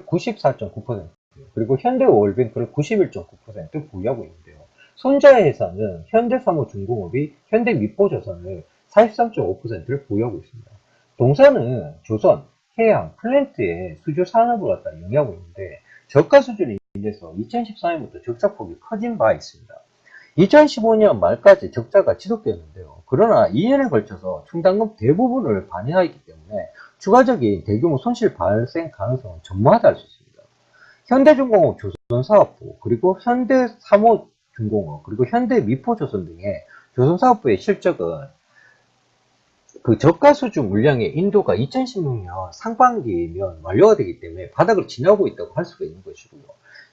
94.9%, 그리고 현대월뱅크를 91.9% 보유하고 있는데요. 손자회사는 현대사모중공업이 현대미포조선을 43.5%를 보유하고 있습니다. 동사는 조선, 해양, 플랜트의 수주 산업을 갖다 영위하고 있는데 저가 수준으로 인해서 2014년부터 적자폭이 커진 바 있습니다. 2015년 말까지 적자가 지속되었는데요. 그러나 2년에 걸쳐서 충당금 대부분을 반영하였기 때문에 추가적인 대규모 손실 발생 가능성은 전무하다 할 수 있습니다. 현대중공업 조선사업부, 그리고 현대사모중공업, 그리고 현대미포조선 등의 조선사업부의 실적은 저가 수주 물량의 인도가 2016년 상반기면 완료가 되기 때문에 바닥을 지나고 있다고 할 수가 있는 것이고요.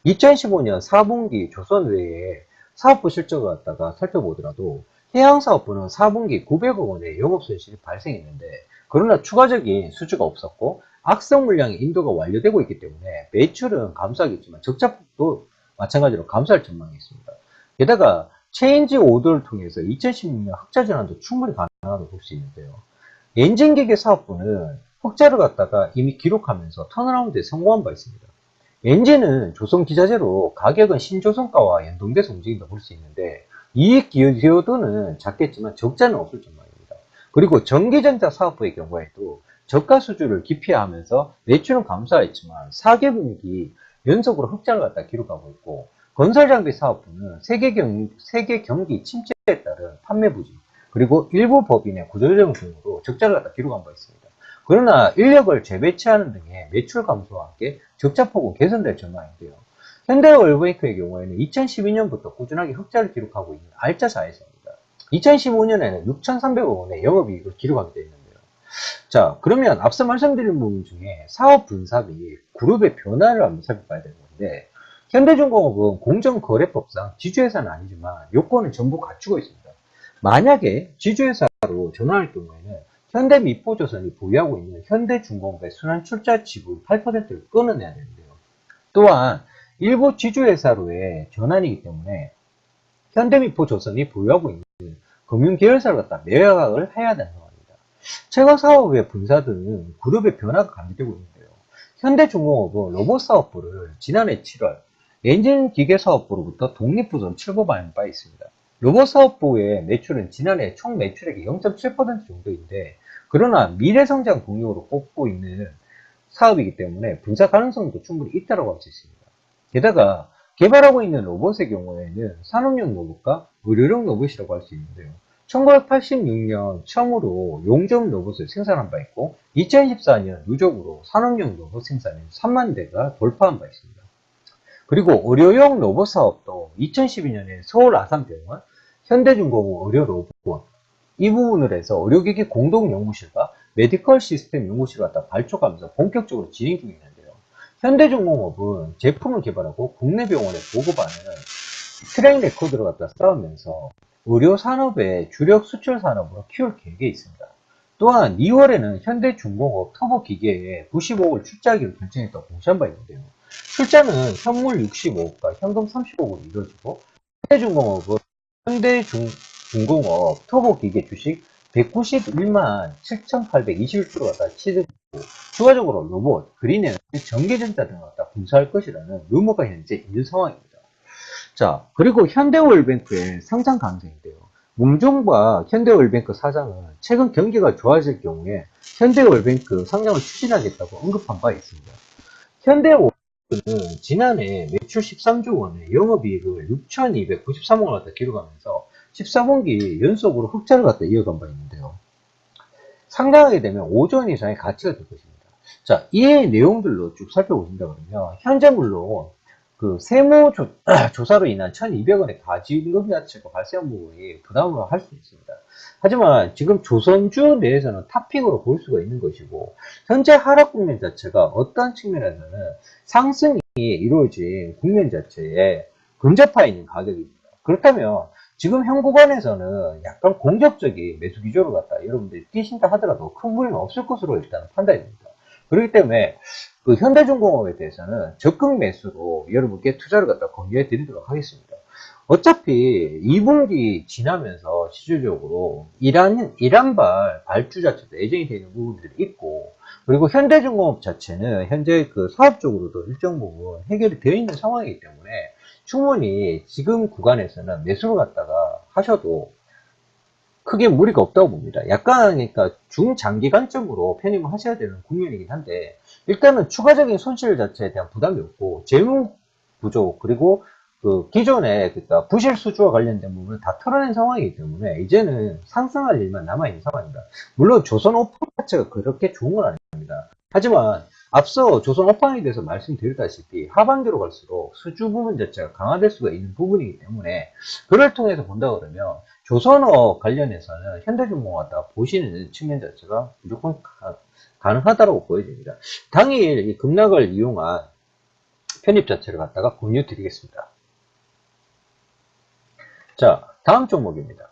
2015년 4분기 조선 외에 사업부 실적을 갖다가 살펴보더라도 해양사업부는 4분기 900억 원의 영업손실이 발생했는데, 그러나 추가적인 수주가 없었고 악성 물량의 인도가 완료되고 있기 때문에 매출은 감소하겠지만 적자폭도 마찬가지로 감소할 전망이 있습니다. 게다가 체인지 오더를 통해서 2016년 흑자 전환도 충분히 가능하다고 볼 수 있는데요. 엔진기계 사업부는 흑자를 갖다가 이미 기록하면서 턴어라운드에 성공한 바 있습니다. 엔진은 조선기자재로 가격은 신조선가와 연동돼서 움직인다 볼 수 있는데 이익 기여도는 작겠지만 적자는 없을 전망입니다. 그리고 전기전자 사업부의 경우에도 저가 수주를 기피하면서 매출은 감소했지만 4개분기 연속으로 흑자를 갖다 기록하고 있고, 건설장비 사업부는 세계 경기 침체에 따른 판매 부진, 그리고 일부 법인의 구조조정 등으로 적자를 갖다 기록한 바 있습니다. 그러나 인력을 재배치하는 등의 매출 감소와 함께 적자폭은 개선될 전망인데요. 현대월베이크의 경우에는 2012년부터 꾸준하게 흑자를 기록하고 있는 알짜 자회사입니다. 2015년에는 6,300억 원의 영업이익을 기록하게 되어 있는데요. 자, 그러면 앞서 말씀드린 부분 중에 사업 분사 및 그룹의 변화를 한번 살펴봐야 되는 건데, 현대중공업은 공정거래법상 지주회사는 아니지만 요건을 전부 갖추고 있습니다. 만약에 지주회사로 전환할 경우에는 현대미포조선이 보유하고 있는 현대중공업의 순환출자 지분 8%를 끊어내야 되는데요. 또한 일부 지주회사로의 전환이기 때문에 현대미포조선이 보유하고 있는 금융계열사를 갖다 매각을 해야 되는 상황입니다. 최근 사업의 분사 등 그룹의 변화가 감지되고 있는데요. 현대중공업은 로봇사업부를 지난해 7월 엔진기계사업부로부터 독립부설 출범한 바 있습니다. 로봇사업부의 매출은 지난해 총 매출액의 0.7% 정도인데, 그러나 미래성장 동력으로 꼽고 있는 사업이기 때문에 분사 가능성도 충분히 있다고 할 수 있습니다. 게다가 개발하고 있는 로봇의 경우에는 산업용 로봇과 의료용 로봇이라고 할 수 있는데요. 1986년 처음으로 용접 로봇을 생산한 바 있고 2014년 누적으로 산업용 로봇 생산이 3만 대가 돌파한 바 있습니다. 그리고 의료용 로봇 사업도 2012년에 서울 아산병원, 현대중공업 의료로봇 이 부분을 해서 의료기기 공동연구실과 메디컬 시스템 연구실을 갖다 발족하면서 본격적으로 진행 중에 있는데요. 현대중공업은 제품을 개발하고 국내 병원에 보급하는 트랙 레코드를 갖다 쌓으면서 의료 산업의 주력 수출 산업으로 키울 계획에 있습니다. 또한 2월에는 현대중공업 터보기계에 95억을 출자하기로 결정했다고 공시한 바 있는데요. 출자는 현물 65억과 현금 30억으로 이루어지고, 현대중공업은 현대중공업 터보기계 주식 191만 7,821주를 갖다 취득하고 추가적으로 로봇, 그린에너지, 전기전자 등을 갖다 분사할 것이라는 루머가 현재 있는 상황입니다. 자, 그리고 현대월뱅크의 상장 가능성인데요. 뭉종과 현대월뱅크 사장은 최근 경기가 좋아질 경우에 현대월뱅크 상장을 추진하겠다고 언급한 바 있습니다. 현대월뱅크는 지난해 매출 13조 원의 영업이익을 6,293억을 갖다 기록하면서 14분기 연속으로 흑자를 갖다 이어간 바 있는데요. 상장하게 되면 5조 원 이상의 가치가 될 것입니다. 자, 이 내용들로 쭉 살펴보신다 그러면 현재 물론 그 세무조사로 인한 1,200원의 가지임금 자체가 발생한 부분이 부담을 할 수 있습니다. 하지만 지금 조선주 내에서는 탑픽으로 볼 수가 있는 것이고, 현재 하락 국면 자체가 어떠한 측면에서는 상승이 이루어진 국면 자체에 근접해 있는 가격입니다. 그렇다면 지금 현 구간에서는 약간 공격적인 매수 기조를 갖다 여러분들이 뛰신다 하더라도 큰 무리는 없을 것으로 일단 판단이 됩니다. 그렇기 때문에 그 현대중공업에 대해서는 적극 매수로 여러분께 투자를 갖다 권유해 드리도록 하겠습니다. 어차피 2분기 지나면서 실질적으로 이란발 발주 자체도 예정이 되는 부분들이 있고, 그리고 현대중공업 자체는 현재 그 사업적으로도 일정 부분 해결이 되어 있는 상황이기 때문에 충분히 지금 구간에서는 매수를 갖다가 하셔도 크게 무리가 없다고 봅니다. 약간 그러니까 중장기관적으로 편입을 하셔야 되는 국면이긴 한데, 일단은 추가적인 손실 자체에 대한 부담이 없고 재무 부족, 그리고 그 기존에 그러니까 부실 수주와 관련된 부분을 다 털어낸 상황이기 때문에 이제는 상승할 일만 남아있는 상황입니다. 물론 조선 오판 자체가 그렇게 좋은 건 아닙니다. 하지만 앞서 조선 오판에 대해서 말씀드렸다시피 하반기로 갈수록 수주 부분 자체가 강화될 수가 있는 부분이기 때문에 그걸 통해서 본다 그러면 조선업 관련해서는 현대중공업과 보시는 측면 자체가 무조건 가능하다고 보여집니다. 당일 이 급락을 이용한 편입 자체를 갖다가 공유 드리겠습니다. 자, 다음 종목입니다.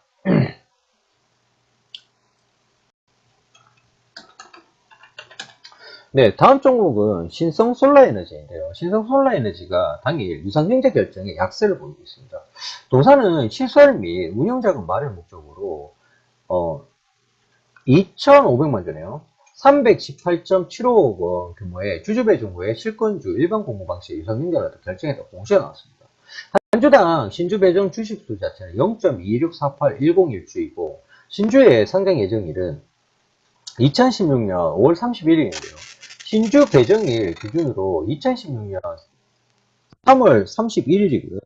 네, 다음 종목은 신성솔라에너지인데요. 신성솔라에너지가 당일 유상증자 결정에 약세를 보이고 있습니다. 동사는 시설 및 운영자금 마련 목적으로 2,500만 전에요. 318.75억 원 규모의 주주배정후의 실권주 일반 공모 방식의 유상증자를 결정했다고 공시가 나왔습니다. 한 주당 신주 배정 주식수 자체는 0.264810일주이고 신주의 상장 예정일은 2016년 5월 31일인데요. 신주 배정일 기준으로 2016년 3월 31일이고요.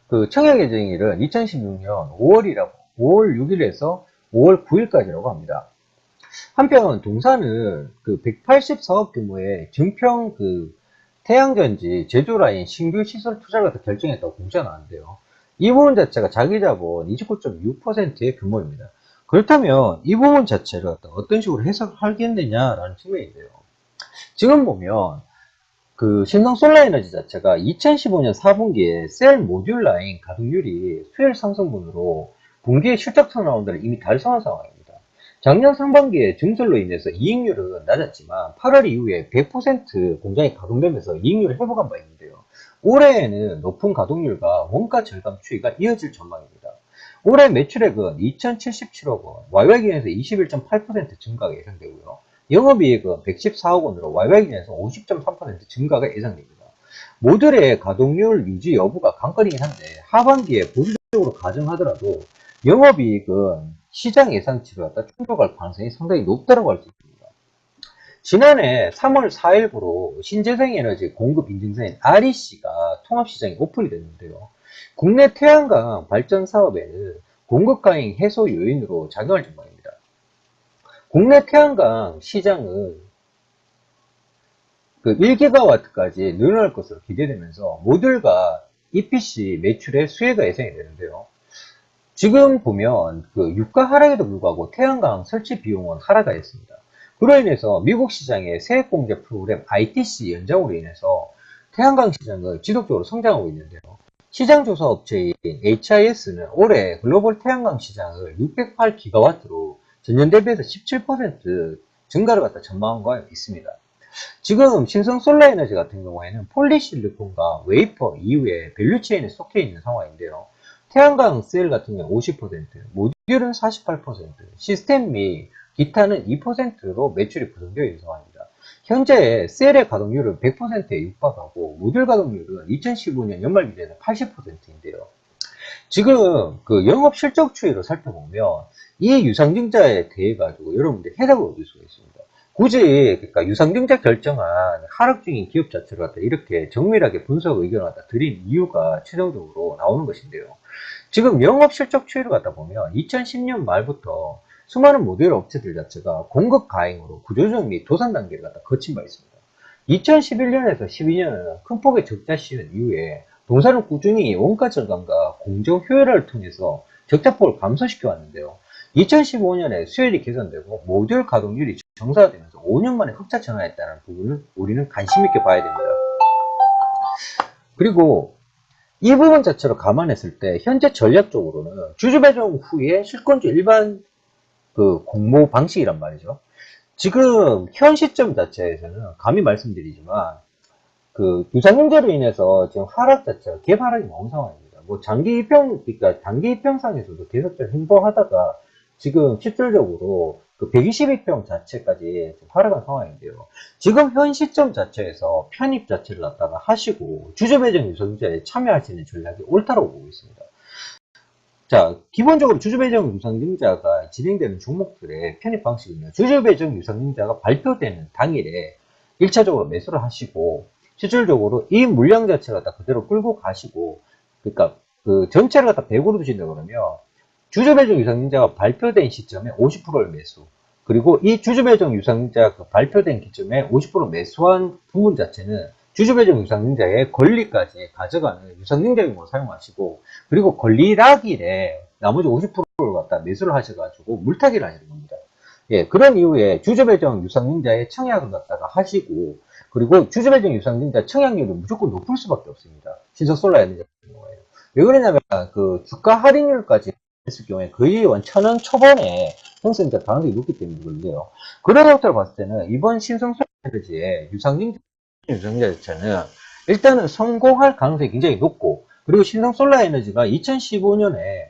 그 청약 예정일은 2016년 5월 6일에서 5월 9일까지라고 합니다. 한편 동사는 그 184억 규모의 증평 그 태양전지 제조라인 신규 시설 투자를 결정했다고 공시가 나왔는데요. 이 부분 자체가 자기자본 29.6%의 규모입니다. 그렇다면 이 부분 자체를 어떤 식으로 해석하겠느냐라는 측면인데요. 지금 보면 그 신성 솔라에너지 자체가 2015년 4분기에 셀 모듈 라인 가동률이 수율 상승분으로 분기의 실적 턴어라운드를 이미 달성한 상황입니다. 작년 상반기에 증설로 인해서 이익률은 낮았지만 8월 이후에 100% 공장이 가동되면서 이익률을 회복한 바 있는데요. 올해에는 높은 가동률과 원가 절감 추이가 이어질 전망입니다. 올해 매출액은 2,077억 원, YY 기준에서 21.8% 증가가 예상되고요. 영업이익은 114억 원으로 YY 기준에서 50.3% 증가가 예상됩니다. 모듈의 가동률 유지 여부가 관건이긴 한데 하반기에 보수적으로 가정하더라도 영업이익은 시장 예상치를 충족할 가능성이 상당히 높다고 할 수 있습니다. 지난해 3월 4일부로 신재생에너지 공급 인증서인 REC가 통합시장에 오픈이 됐는데요. 국내 태양광 발전 사업에는 공급 과잉 해소 요인으로 작용할 전망입니다. 국내 태양광 시장은 그 1기가와트까지 늘어날 것으로 기대되면서 모듈과 EPC 매출의 수혜가 예상이 되는데요. 지금 보면 그 유가 하락에도 불구하고 태양광 설치 비용은 하락하였습니다. 그로 인해서 미국 시장의 세액공제 프로그램 ITC 연장으로 인해서 태양광 시장은 지속적으로 성장하고 있는데요. 시장조사 업체인 HIS는 올해 글로벌 태양광 시장을 608기가와트로 전년 대비해서 17% 증가를 전망한 바 있습니다. 지금 신성 솔라에너지 같은 경우에는 폴리실리콘과 웨이퍼 이후에 밸류체인에 속해 있는 상황인데요. 태양광 셀 같은 경우 50%, 모듈은 48%, 시스템 및 기타는 2%로 매출이 구성되어 있는 상황입니다. 현재 셀의 가동률은 100%에 육박하고 모듈 가동률은 2015년 연말 기준에서 80%인데요. 지금 그 영업 실적 추이로 살펴보면 이 유상증자에 대해 가지고 여러분들 해답을 얻을 수가 있습니다. 굳이 그러니까 유상증자 결정한 하락 중인 기업 자체를 갖다 이렇게 정밀하게 분석 의견을 갖다 드린 이유가 최종적으로 나오는 것인데요. 지금 영업 실적 추이를 갖다 보면 2010년 말부터 수많은 모듈 업체들 자체가 공급 과잉으로 구조조정 및 도산 단계를 갖다 거친 바 있습니다. 2011년에서 12년에는 큰 폭의 적자 시즌 이후에 동사는 꾸준히 원가 절감과 공정 효율화를 통해서 적자폭을 감소시켜 왔는데요. 2015년에 수율이 개선되고 모듈 가동률이 정상화되면서 5년 만에 흑자 전환했다는 부분을 우리는 관심 있게 봐야 됩니다. 그리고 이 부분 자체로 감안했을 때 현재 전략적으로는 주주 배정 후에 실권주 일반 그 공모 방식이란 말이죠. 지금 현 시점 자체에서는 감히 말씀드리지만 그 유상증자로 인해서 지금 하락 자체가 갭 하락이 나온 상황입니다. 뭐 장기 입평, 그러니까 단기 입평상에서도 계속적으로 행보하다가 지금 실질적으로 그 122평 자체까지 하락한 상황인데요. 지금 현 시점 자체에서 편입 자체를 갖다가 하시고 주주배정 유상증자에 참여하시는 전략이 옳다고 보고 있습니다. 자, 기본적으로 주주배정 유상증자가 진행되는 종목들의 편입 방식은요. 주주배정 유상증자가 발표되는 당일에 1차적으로 매수를 하시고 실질적으로 이 물량 자체를 갖다 그대로 끌고 가시고 그러니까 그 전체를 갖다 100으로 두신다 그러면 주주배정 유상증자가 발표된 시점에 50%를 매수 그리고 이 주주배정 유상증자 그 발표된 기점에 50% 매수한 부분 자체는 주주배정 유상증자의 권리까지 가져가는 유상증자용으로 사용하시고 그리고 권리락일에 나머지 50%를 갖다 매수를 하셔가지고 물타기를 하시는 겁니다. 예, 그런 이후에 주주배정 유상증자의 청약을 갖다가 하시고 그리고 주주배정 유상증자 청약률이 무조건 높을 수밖에 없습니다. 신성솔라에너지 같은 경우에는. 왜 그러냐면 그 주가 할인율까지 했을 경우에 거의 1,000원 초반에 형성될 가능성이 높기 때문에 그런데요. 그런 형태로 봤을 때는 이번 신성솔라에너지의 유상증자 자체는 일단은 성공할 가능성이 굉장히 높고 그리고 신성솔라에너지가 2015년에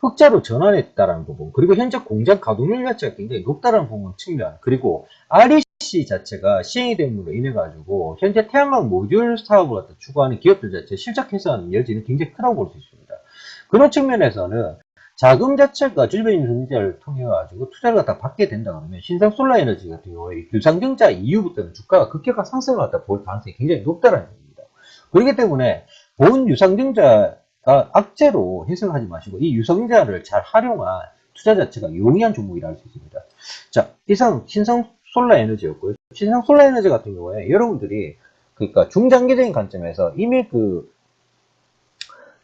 흑자로 전환했다라는 부분, 그리고 현재 공장 가동률 자체가 굉장히 높다라는 부분 측면, 그리고 REC 자체가 시행이 됨으로 인해 가지고 현재 태양광 모듈 사업을 갖다 추구하는 기업들 자체 실적 개선 여지는 굉장히 크다고 볼 수 있습니다. 그런 측면에서는 자금 자체가 주주배임 경제를 통해 가지고 투자를 갖다 받게 된다 그러면 신성 솔라에너지 같은 경우에 유상증자 이후부터는 주가가 급격한 상승을 갖다 볼 가능성이 굉장히 높다는 얘기입니다. 그렇기 때문에 본 유상증자가 악재로 해석하지 마시고 이 유상증자를 잘 활용한 투자 자체가 용이한 종목이라 할 수 있습니다. 자, 이상 신성 솔라에너지였고요. 신성 솔라에너지 같은 경우에 여러분들이 그러니까 중장기적인 관점에서 이미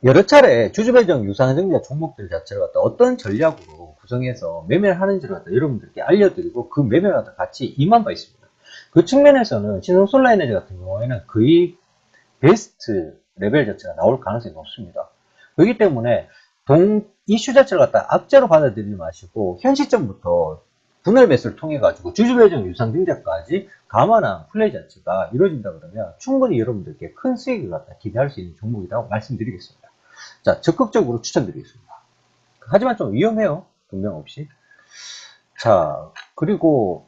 여러 차례 주주배정 유상증자 종목들 자체를 갖다 어떤 전략으로 구성해서 매매를 하는지를 갖다 여러분들께 알려드리고 그 매매를 갖다 같이 임한 바 있습니다. 그 측면에서는 신성 솔라에너지 같은 경우에는 거의 베스트 레벨 자체가 나올 가능성이 높습니다. 그렇기 때문에 이슈 자체를 갖다 악재로 받아들이지 마시고 현 시점부터 분할 매수를 통해 가지고 주주배정 유상증자까지 감안한 플레이 자체가 이루어진다 그러면 충분히 여러분들께 큰 수익을 갖다 기대할 수 있는 종목이라고 말씀드리겠습니다. 자, 적극적으로 추천드리겠습니다. 하지만 좀 위험해요. 분명 없이. 자, 그리고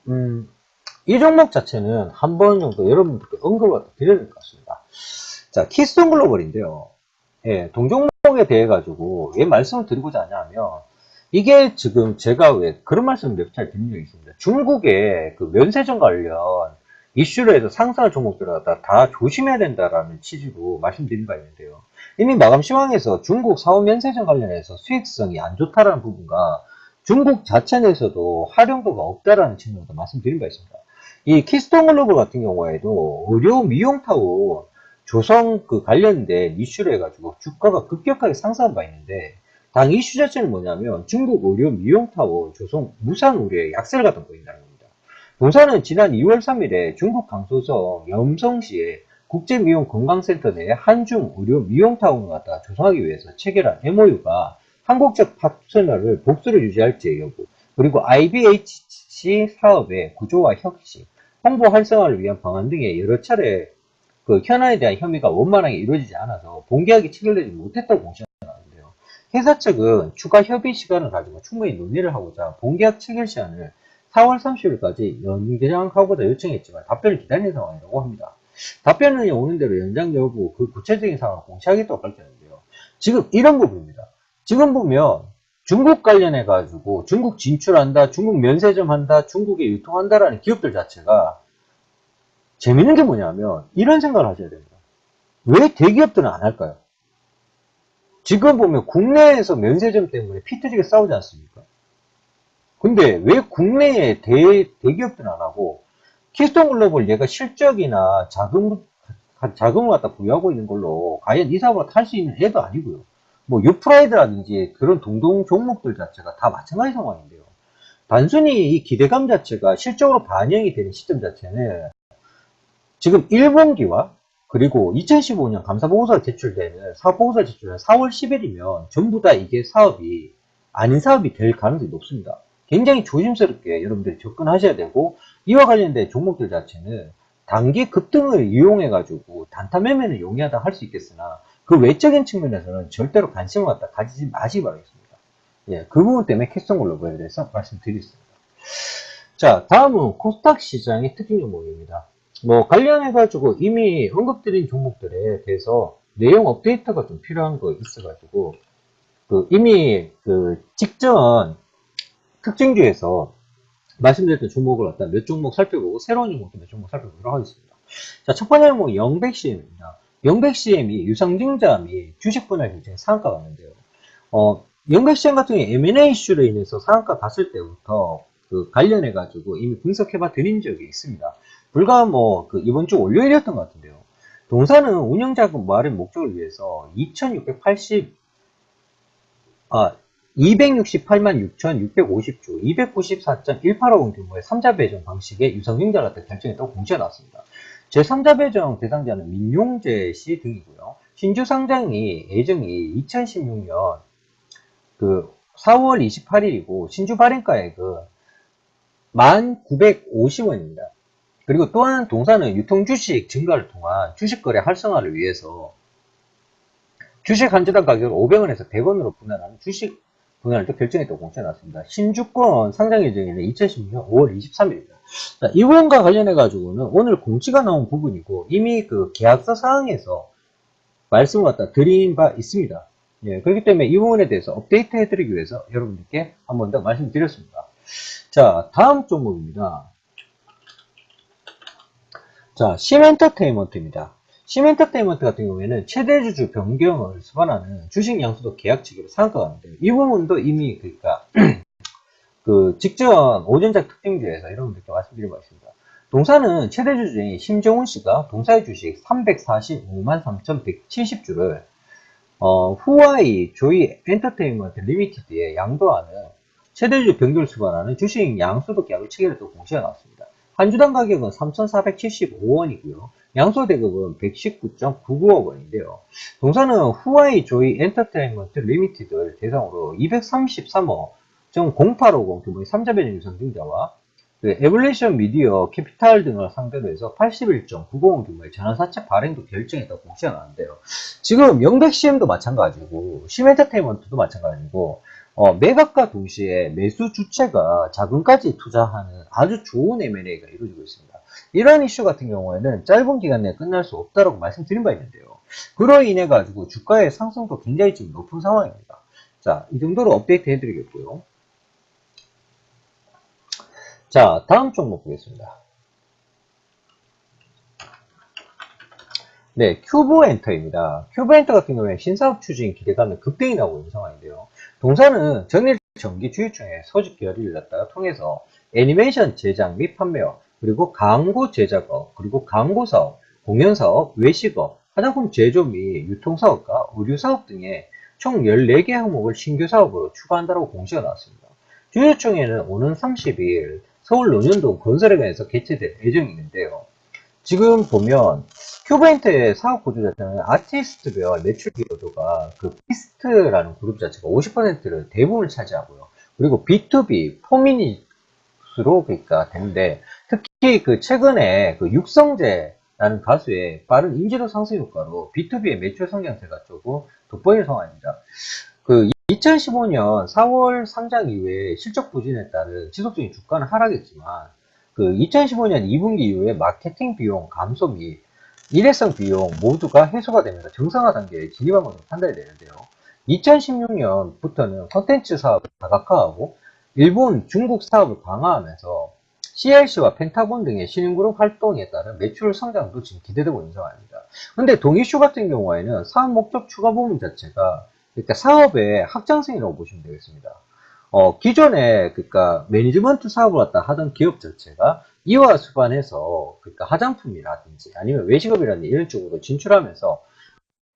이 종목 자체는 한 번 정도 여러분들께 언급을 드려야 될 것 같습니다. 자, 키스톤 글로벌인데요. 예, 동종목에 대해 가지고 왜 말씀을 드리고자 하냐면 이게 지금 제가 왜 그런 말씀을 몇 차례 드린 적이 있습니다. 중국의 그 면세점 관련 이슈로 해서 상승할 종목들을 갖다 다 조심해야 된다라는 취지로 말씀드린 바 있는데요. 이미 마감 시황에서 중국 사업 면세점 관련해서 수익성이 안 좋다라는 부분과 중국 자체 내에서도 활용도가 없다라는 측면에서 말씀드린 바 있습니다. 이 키스톤 글로벌 같은 경우에도 의료 미용타운 조성 관련된 이슈로 해가지고 주가가 급격하게 상승한 바 있는데 당 이슈 자체는 뭐냐면 중국 의료 미용타운 조성 무상 의료에 약세를 갖다 보인다는 겁니다. 본사는 지난 2월 3일에 중국 강서성 염성시에 국제미용건강센터 내에 한중 의료 미용타운을 갖다 조성하기 위해서 체결한 MOU가 한국적 파트너를 복수를 유지할지 여부, 그리고 IBHC 사업의 구조와 혁신, 홍보 활성화를 위한 방안 등의 여러 차례 현안에 대한 혐의가 원만하게 이루어지지 않아서 본계약이 체결되지 못했다고 공시하는데요. 회사 측은 추가 협의 시간을 가지고 충분히 논의를 하고자 본계약 체결 시한을 4월 30일까지 연장하고자 요청했지만 답변을 기다리는 상황이라고 합니다. 답변은 오는 대로 연장 여부 그 구체적인 상황을 공시하겠다고 밝혔는데요. 지금 이런 부분입니다. 지금 보면 중국 관련해 가지고 중국 진출한다, 중국 면세점 한다, 중국에 유통한다라는 기업들 자체가 재밌는 게 뭐냐면 이런 생각을 하셔야 됩니다. 왜 대기업들은 안 할까요? 지금 보면 국내에서 면세점 때문에 피 터지게 싸우지 않습니까? 근데 왜 국내에 대기업들은 안 하고 키스톤 글로벌 얘가 실적이나 자금을 갖다 부여하고 있는 걸로 과연 이 사업을 할 수 있는 애도 아니고요. 뭐 유프라이드라든지 그런 동동 종목들 자체가 다 마찬가지 상황인데요. 단순히 이 기대감 자체가 실적으로 반영이 되는 시점 자체는 지금 1분기와 그리고 2015년 감사보고서가 제출되는 사업보고서가 제출되는 4월 10일이면 전부 다 이게 사업이 아닌 사업이 될 가능성이 높습니다. 굉장히 조심스럽게 여러분들이 접근하셔야 되고 이와 관련된 종목들 자체는 단기 급등을 이용해 가지고 단타 매매는 용이하다 할 수 있겠으나 그 외적인 측면에서는 절대로 관심을 갖다 가지지 마시기 바라겠습니다. 예, 그 부분 때문에 키스톤 글로벌에 대해서 말씀드리겠습니다. 자, 다음은 코스닥 시장의 특징 종목입니다. 뭐 관련해가지고 이미 언급드린 종목들에 대해서 내용 업데이트가 좀 필요한 거 있어가지고 이미 직전 특징주에서 말씀드렸던 종목을 갖다 몇 종목 살펴보고 새로운 종목도 몇 종목 살펴보도록 하겠습니다. 자, 첫 번째 종목은 영백CM입니다. 영백CM이 유상증자 및 주식 분할 결정에 상한가가 왔는데요. 영백CM 같은 경우에 M&A 이슈로 인해서 상한가 갔을 때부터 관련해가지고 이미 분석해봐 드린 적이 있습니다. 불과 이번 주 월요일이었던 것 같은데요. 동사는 운영자금 마련 목적을 위해서 268만 6,650주 294.185원 규모의 3자 배정 방식의 유상증자를 갖다 결정했다고 공시가 나왔습니다. 제3자 배정 대상자는 민용재 씨 등이고요. 신주 상장이 예정이 2016년 4월 28일이고 신주 발행가액은 1,950원입니다. 그리고 또한 동사는 유통주식 증가를 통한 주식거래 활성화를 위해서 주식 한 주당 가격을 500원에서 100원으로 분할하는 주식 분할을 또 결정했다고 공시해 놨습니다. 신주권 상장 예정일은 2016년 5월 23일입니다. 이 부분과 관련해 가지고는 오늘 공지가 나온 부분이고 이미 그 계약서 사항에서 말씀을 갖다 드린 바 있습니다. 예, 그렇기 때문에 이 부분에 대해서 업데이트 해드리기 위해서 여러분들께 한 번 더 말씀드렸습니다. 자, 다음 종목입니다. 자, 심엔터테인먼트입니다. 심엔터테인먼트 같은 경우에는 최대 주주 변경을 수반하는 주식 양수도 계약 체계로 상각하는데요. 이 부분도 이미 그러니까 그 직전 오전작 특징주에서 여러분들께 말씀드린 바 있습니다. 동사는 최대 주주인 심정훈 씨가 동사의 주식 345만 3,170주를 후아이 조이 엔터테인먼트 리미티드에 양도하는 최대주 변경을 수반하는 주식 양수도 계약을 체결을 또 공시해 놨습니다. 한 주당 가격은 3,475원이고요. 양수 대금은 119.99억 원인데요. 동사는 후아이 조이 엔터테인먼트 리미티드를 대상으로 233억.0850 규모의 3자 변경 유상 증자와 에블레이션 미디어 캐피탈 등을 상대로 해서 81.950 규모의 전환사채 발행도 결정했다고 공시가 나는데요. 지금 영백CM도 마찬가지고 심엔터테인먼트도 마찬가지고 매각과 동시에 매수 주체가 자금까지 투자하는 아주 좋은 M&A가 이루어지고 있습니다. 이러한 이슈 같은 경우에는 짧은 기간 내에 끝날 수 없다고 말씀드린 바 있는데요. 그로 인해 가지고 주가의 상승도 굉장히 지금 높은 상황입니다. 자, 이 정도로 업데이트 해드리겠고요. 자, 다음 종목 보겠습니다. 네, 큐브엔터입니다. 큐브엔터 같은 경우에 신사업 추진 기대감이 급등이 나오고 있는 상황인데요. 동사는 전일 전기 주유청의 소집 결의를 갖다가 통해서 애니메이션 제작 및 판매업, 그리고 광고 제작업, 그리고 광고 사업, 공연 사업, 외식업, 화장품 제조 및 유통 사업과 의류 사업 등의 총 14개 항목을 신규 사업으로 추가한다고 공시가 나왔습니다. 주유청에는 오는 30일 서울 논현동 건설회관에서 개최될 예정인데요. 지금 보면 큐브엔터의 사업 구조 자체는 아티스트별 매출 기여도가 그 피스트라는 그룹 자체가 50%를 대부분을 차지하고요. 그리고 B2B 포미닛으로 그러니까 되는데 특히 그 최근에 그 육성재라는 가수의 빠른 인지도 상승 효과로 B2B의 매출 성장세가 조금 돋보이는 상황입니다. 그 2015년 4월 상장 이후에 실적 부진에 따른 지속적인 주가는 하락했지만 그 2015년 2분기 이후에 마케팅 비용 감소 및 일회성 비용 모두가 해소가 되면서 정상화 단계에 진입한 것으로 판단이 되는데요. 2016년부터는 콘텐츠 사업을 다각화하고 일본, 중국 사업을 강화하면서 CLC와 펜타곤 등의 신흥그룹 활동에 따른 매출 성장도 지금 기대되고 있는 상황입니다. 근데 동이슈 같은 경우에는 사업 목적 추가 부분 자체가 그러니까 사업의 확장성이라고 보시면 되겠습니다. 기존에 그러니까 매니지먼트 사업을 갖다 하던 기업 자체가 이와 수반해서 그러니까 화장품이라든지 아니면 외식업이라든지 이런 쪽으로 진출하면서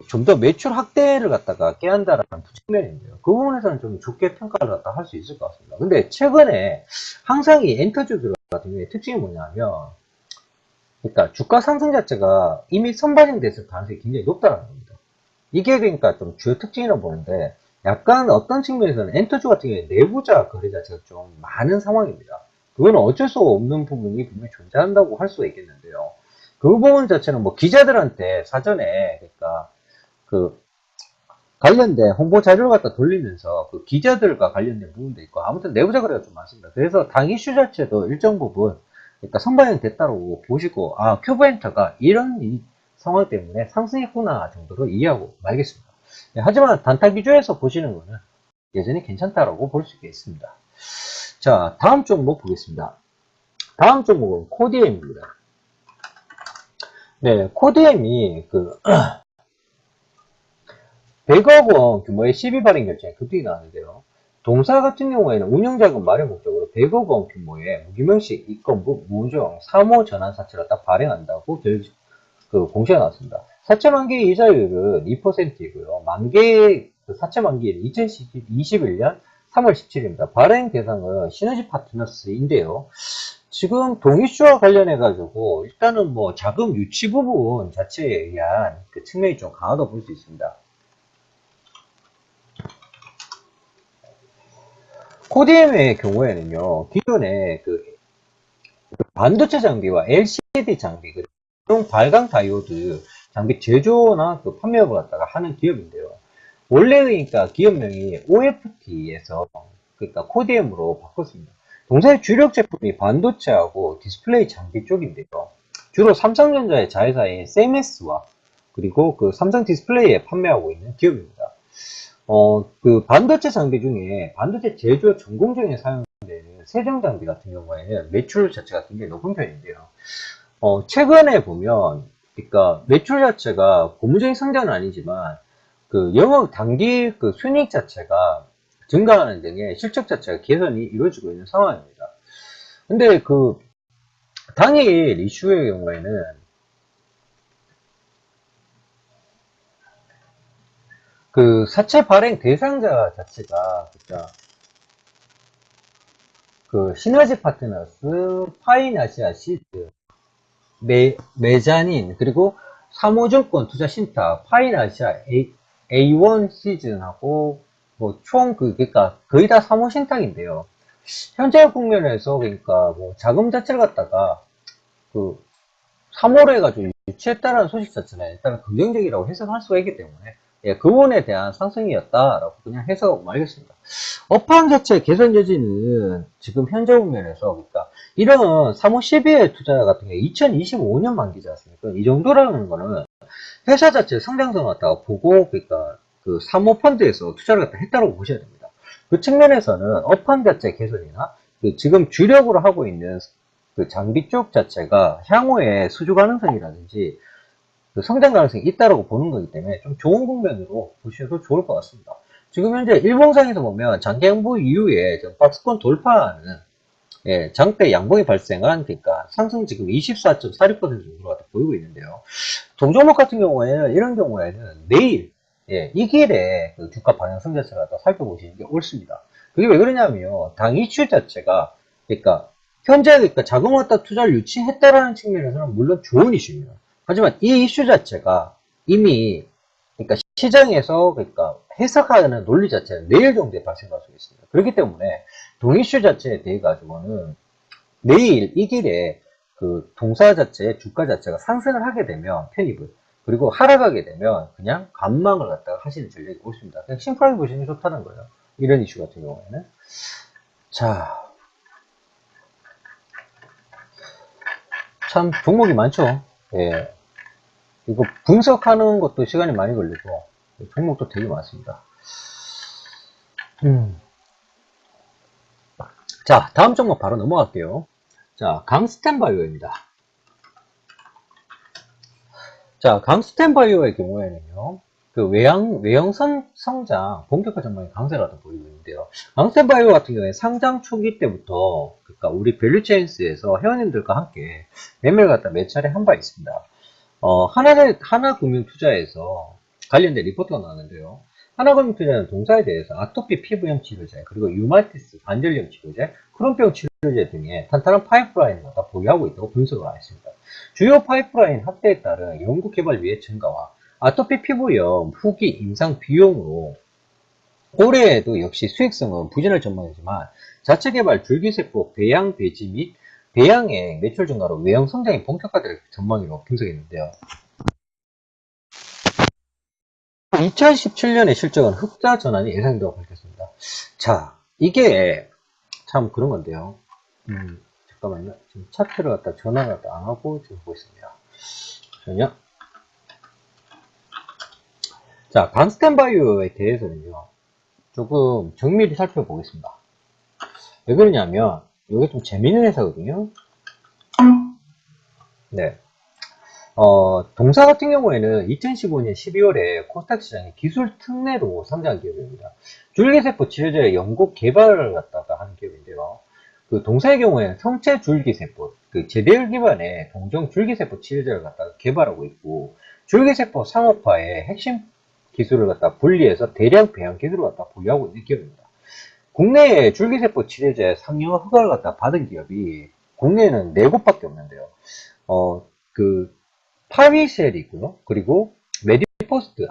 좀 더 매출 확대를 갖다가 깨한다라는 측면인데요. 그 부분에서는 좀 좋게 평가를 갖다 할 수 있을 것 같습니다. 근데 최근에 항상 이 엔터주들 같은 경우에 특징이 뭐냐면 그러니까 주가 상승 자체가 이미 선반영됐을 가능성이 굉장히 높다는 겁니다. 이게 그러니까 좀 주요 특징이라고 보는데 약간 어떤 측면에서는 엔터주 같은 경우에 내부자 거래 자체가 좀 많은 상황입니다. 그건 어쩔 수 없는 부분이 분명히 존재한다고 할 수가 있겠는데요. 그 부분 자체는 뭐 기자들한테 사전에 그러니까 그 관련된 홍보 자료를 갖다 돌리면서 그 기자들과 관련된 부분도 있고 아무튼 내부자 거래가 좀 많습니다. 그래서 당 이슈 자체도 일정 부분 그러니까 선반영 됐다고 보시고 아 큐브엔터가 이런 상황 때문에 상승했구나 정도로 이해하고 말겠습니다. 네, 하지만 단타 기조에서 보시는 거는 여전히 괜찮다라고 볼 수 있겠습니다. 자, 다음 종목 보겠습니다. 다음 종목은 코디엠입니다. 네, 코디엠이 그 100억 원 규모의 시비 발행 결정에 급등이 나왔는데요. 동사 같은 경우에는 운영자금 마련 목적으로 100억 원 규모의 무기명식 이건부 무정 3호 전환사채를 딱 발행한다고 공시가 나왔습니다. 사채 만기 이자율은 2%이고요. 만기 사채 만기일은 2021년 3월 17일입니다. 발행 대상은 시너지 파트너스인데요. 지금 동이슈와 관련해 가지고 일단은 뭐 자금 유치 부분 자체에 의한 그 측면이 좀 강하다고 볼 수 있습니다. 코디엠의 경우에는요, 기존에 그 반도체 장비와 LCD 장비, 그리고 발광 다이오드 장비 제조나 그 판매업을 갖다가 하는 기업인데요. 원래 그러니까 기업명이 OFT에서 그러니까 코디엠으로 바꿨습니다. 동사의 주력 제품이 반도체하고 디스플레이 장비 쪽인데요. 주로 삼성전자의 자회사인 세메스와 그리고 그 삼성 디스플레이에 판매하고 있는 기업입니다. 그 반도체 장비 중에 반도체 제조 전공정에 사용되는 세정 장비 같은 경우에는 매출 자체가 굉장히 높은 편인데요. 최근에 보면, 그러니까 매출 자체가 고무적인 성장은 아니지만, 그 영업 단기 그 순이익 자체가 증가하는 등의 실적 자체가 개선이 이루어지고 있는 상황입니다. 근데 그 당일 이슈의 경우에는 그 사채 발행 대상자 자체가 그러니까 그 시너지 파트너스, 파인아시아 시드, 메자닌, 그리고 사모증권 투자 신탁, 파인아시아 A1 시즌하고 뭐 총 그러니까 거의 다 사모 신탁인데요. 현재 국면에서 그러니까 뭐 자금 자체를 갖다가 그 3월에 해가지고 유치했다는 소식 자체는 일단 긍정적이라고 해석할 수가 있기 때문에 예, 그 부분에 대한 상승이었다라고 그냥 해석 말겠습니다. 업황 자체 개선 여지는 지금 현재 국면에서 그러니까 이런 사모 12회 투자 같은 게 2025년 만기지 않습니까? 이 정도라는 거는 회사 자체 성장성을 갖다가 보고 그러니까 그 사모펀드에서 투자를 갖다 했다고 보셔야 됩니다. 그 측면에서는 업황 자체 개선이나 그 지금 주력으로 하고 있는 그 장비 쪽 자체가 향후에 수주 가능성이라든지 그 성장 가능성이 있다고 보는 거기 때문에 좀 좋은 국면으로 보셔도 좋을 것 같습니다. 지금 현재 일봉상에서 보면 장기 양보 이후에 박스권 돌파하는 예, 장대 양봉이 발생한 그러니까 상승 지금 24.46% 정도가 보이고 있는데요. 동종목 같은 경우에는 이런 경우에는 내일 예, 이 길에 그 주가 방향성 자체를 더 살펴보시는 게 옳습니다. 그게 왜 그러냐면요. 당 이슈 자체가 그러니까 현재 그러니까 자금 갖다 투자를 유치했다라는 측면에서는 물론 좋은 이슈입니다. 하지만 이 이슈 자체가 이미 그러니까 시장에서 그러니까 해석하는 논리 자체는 내일 정도에 발생할 수 있습니다. 그렇기 때문에 동 이슈 자체에 대해 가지고는 내일 이 길에 그 동사 자체, 주가 자체가 상승을 하게 되면 편입을 그리고 하락하게 되면 그냥 관망을 갖다가 하시는 전략이 옳습니다. 그냥 심플하게 보시는 게 좋다는 거예요. 이런 이슈 같은 경우에는. 자, 참 종목이 많죠. 예. 이거 분석하는 것도 시간이 많이 걸리고 종목도 되게 많습니다. 자, 다음 종목 바로 넘어갈게요. 자, 강스텐바이오입니다. 자, 강스텐바이오의 경우에는요, 그 외형 성장, 본격화 전망이 강세라도 보이고 있는데요. 강스텐바이오 같은 경우에 상장 초기 때부터, 그러니까 우리 밸류체인스에서 회원님들과 함께 매매를 갖다 몇 차례 한 바 있습니다. 하나금융투자에서 관련된 리포트가 나왔는데요. 하나금융투자는 동사에 대해서 아토피 피부염 치료제, 그리고 유마티스 관절염 치료제, 크론병 치료제 등의 탄탄한 파이프라인을 갖다 보유하고 있다고 분석을 했습니다. 주요 파이프라인 확대에 따른 연구개발 위해 증가와 아토피 피부염 후기 임상 비용으로 올해에도 역시 수익성은 부진할 전망이지만 자체 개발 줄기세포 배양 배지 및 배양의 매출 증가로 외형 성장이 본격화될 전망이라고 분석했는데요. 2017년의 실적은 흑자 전환이 예상된다고 밝혔습니다. 자, 이게 참 그런 건데요. 잠깐만요. 지금 차트를 갖다 전환을 갖다 안 하고 지금 보고 있습니다. 잠시만요. 자, 강스텐바이오에 대해서는요. 조금 정밀히 살펴보겠습니다. 왜 그러냐면 이게 좀 재밌는 회사거든요. 네. 동사 같은 경우에는 2015년 12월에 코스닥 시장에 기술 특례로 상장한 기업입니다. 줄기세포 치료제 연구 개발을 갖다가 하는 기업인데요. 그 동사의 경우에는 성체 줄기세포, 그 제대열 기반의 동종 줄기세포 치료제를 갖다가 개발하고 있고, 줄기세포 상업화의 핵심 기술을 갖다 분리해서 대량 배양 기술을 갖다 보유하고 있는 기업입니다. 국내에 줄기세포 치료제 상용화 허가를 갖다 받은 기업이 국내에는 4곳밖에 없는데요. 그 파비셀이 있고요. 그리고 메디포스트,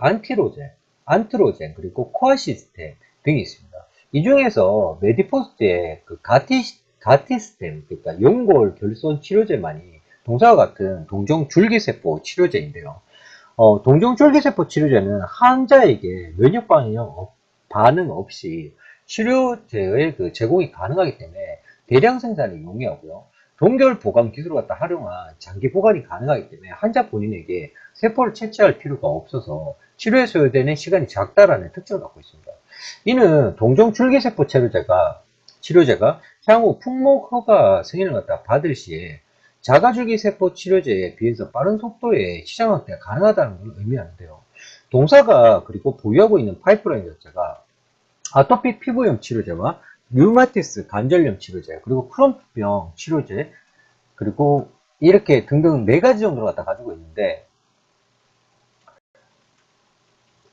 안트로젠, 그리고 코아 시스템 등이 있습니다. 이 중에서 메디포스트의 그 가티스템, 그러니까 연골 결손 치료제만이 동사와 같은 동종 줄기세포 치료제인데요. 동종줄기세포 치료제는 환자에게 면역 반응 없이 치료제의 그 제공이 가능하기 때문에 대량 생산을 용이하고요. 동결 보관 기술을 갖다 활용한 장기 보관이 가능하기 때문에 환자 본인에게 세포를 채취할 필요가 없어서 치료에 소요되는 시간이 작다라는 특징을 갖고 있습니다. 이는 동종줄기세포 치료제가 향후 품목 허가 승인을 갖다 받을 시에 자가줄기세포 치료제에 비해서 빠른 속도의 시장 확대가 가능하다는 걸 의미하는데요. 동사가 그리고 보유하고 있는 파이프라인 자체가 아토피 피부염 치료제와 류마티스 관절염 치료제, 그리고 크론병 치료제, 그리고 이렇게 등등 4가지 정도를 갖다 가지고 있는데,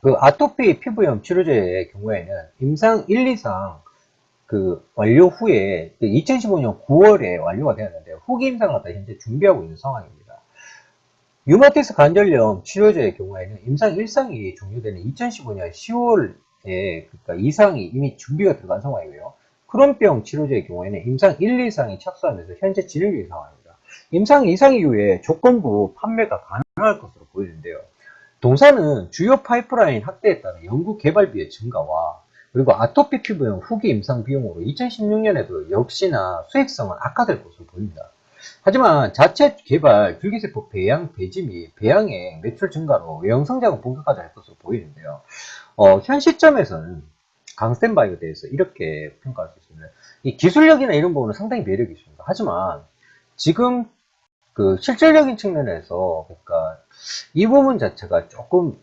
그 아토피 피부염 치료제의 경우에는 임상 1, 2상 그 완료 후에 2015년 9월에 완료가 되었는데 후기 임상을 갖다 현재 준비하고 있는 상황입니다. 류마티스 관절염 치료제의 경우에는 임상 1상이 종료되는 2015년 10월에 그러니까 2상이 이미 준비가 들어간 상황이고요. 크론병 치료제의 경우에는 임상 1, 2상이 착수하면서 현재 진행 중인 상황입니다. 임상 2상 이후에 조건부 판매가 가능할 것으로 보이는데요. 동사는 주요 파이프라인 확대에 따른 연구 개발비의 증가와 그리고 아토피 피부염 후기 임상 비용으로 2016년에도 역시나 수익성은 악화될 것으로 보입니다. 하지만 자체 개발 줄기세포 배양 배지 및 배양의 매출 증가로 외형 성장은 본격화될 것으로 보이는데요. 현 시점에서는 강스텐바이오에 대해서 이렇게 평가할 수 있습니다. 이 기술력이나 이런 부분은 상당히 매력이 있습니다. 하지만 지금 그 실질적인 측면에서 그러니까 이 부분 자체가 조금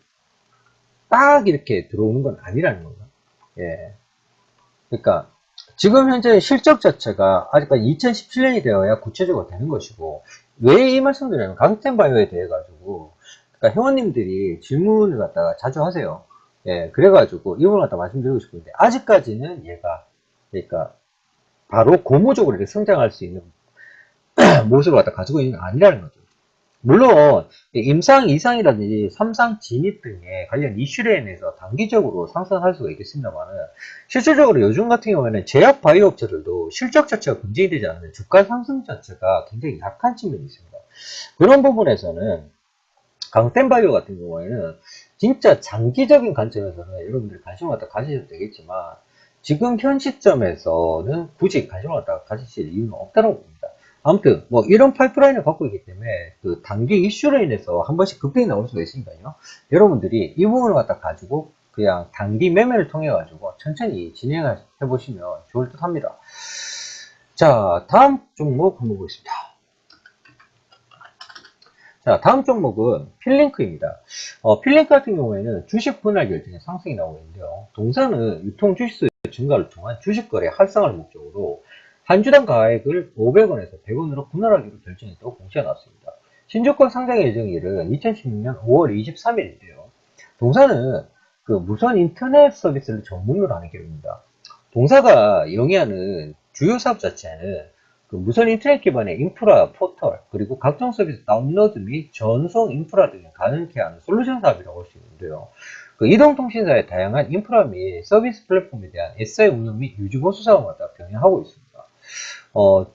딱 이렇게 들어오는 건 아니라는 거죠. 예. 그러니까 지금 현재 실적 자체가 아직까지 2017년이 되어야 구체적으로 되는 것이고, 왜 이 말씀드리냐면 강스텐바이오에 대해 가지고 그러니까 회원님들이 질문을 갖다가 자주 하세요. 예, 그래가지고 이 부분을 갖다 말씀드리고 싶은데 아직까지는 얘가 그러니까 바로 고무적으로 이렇게 성장할 수 있는 모습을 갖다 가지고 있는 게 아니라는 거죠. 물론 임상 2상이라든지 3상 진입 등의 관련 이슈에 인해서 단기적으로 상승할 수가 있겠습니다만 실질적으로 요즘 같은 경우에는 제약 바이오 업체들도 실적 자체가 검증이 되지 않는 주가 상승 자체가 굉장히 약한 측면이 있습니다. 그런 부분에서는 강센바이오 같은 경우에는 진짜 장기적인 관점에서는 여러분들이 관심을 갖다 가지셔도 되겠지만 지금 현 시점에서는 굳이 관심을 갖다 가지실 이유는 없다고 봅니다. 아무튼 뭐 이런 파이프라인을 갖고 있기 때문에 그 단기 이슈로 인해서 한 번씩 급등이 나올 수가 있으니까요. 여러분들이 이 부분을 갖다 가지고 그냥 단기 매매를 통해 가지고 천천히 진행해 보시면 좋을 듯 합니다. 자, 다음 종목 한번 보겠습니다. 자, 다음 종목은 필링크입니다. 필링크 같은 경우에는 주식 분할 결정에 상승이 나오고 있는데요. 동사는 유통 주식수 증가를 통한 주식 거래 활성화를 목적으로 한 주당 가액을 500원에서 100원으로 분할하기로 결정했다고 공시가 나왔습니다. 신주권 상장 예정일은 2016년 5월 23일인데요. 동사는 그 무선 인터넷 서비스를 전문으로 하는 기업입니다. 동사가 영위하는 주요 사업 자체는 그 무선 인터넷 기반의 인프라 포털, 그리고 각종 서비스 다운로드 및 전송 인프라 등을 가능케 하는 솔루션 사업이라고 할 수 있는데요. 그 이동통신사의 다양한 인프라 및 서비스 플랫폼에 대한 SI 운영 및 유지 보수 사업을 갖다 병행하고 있습니다.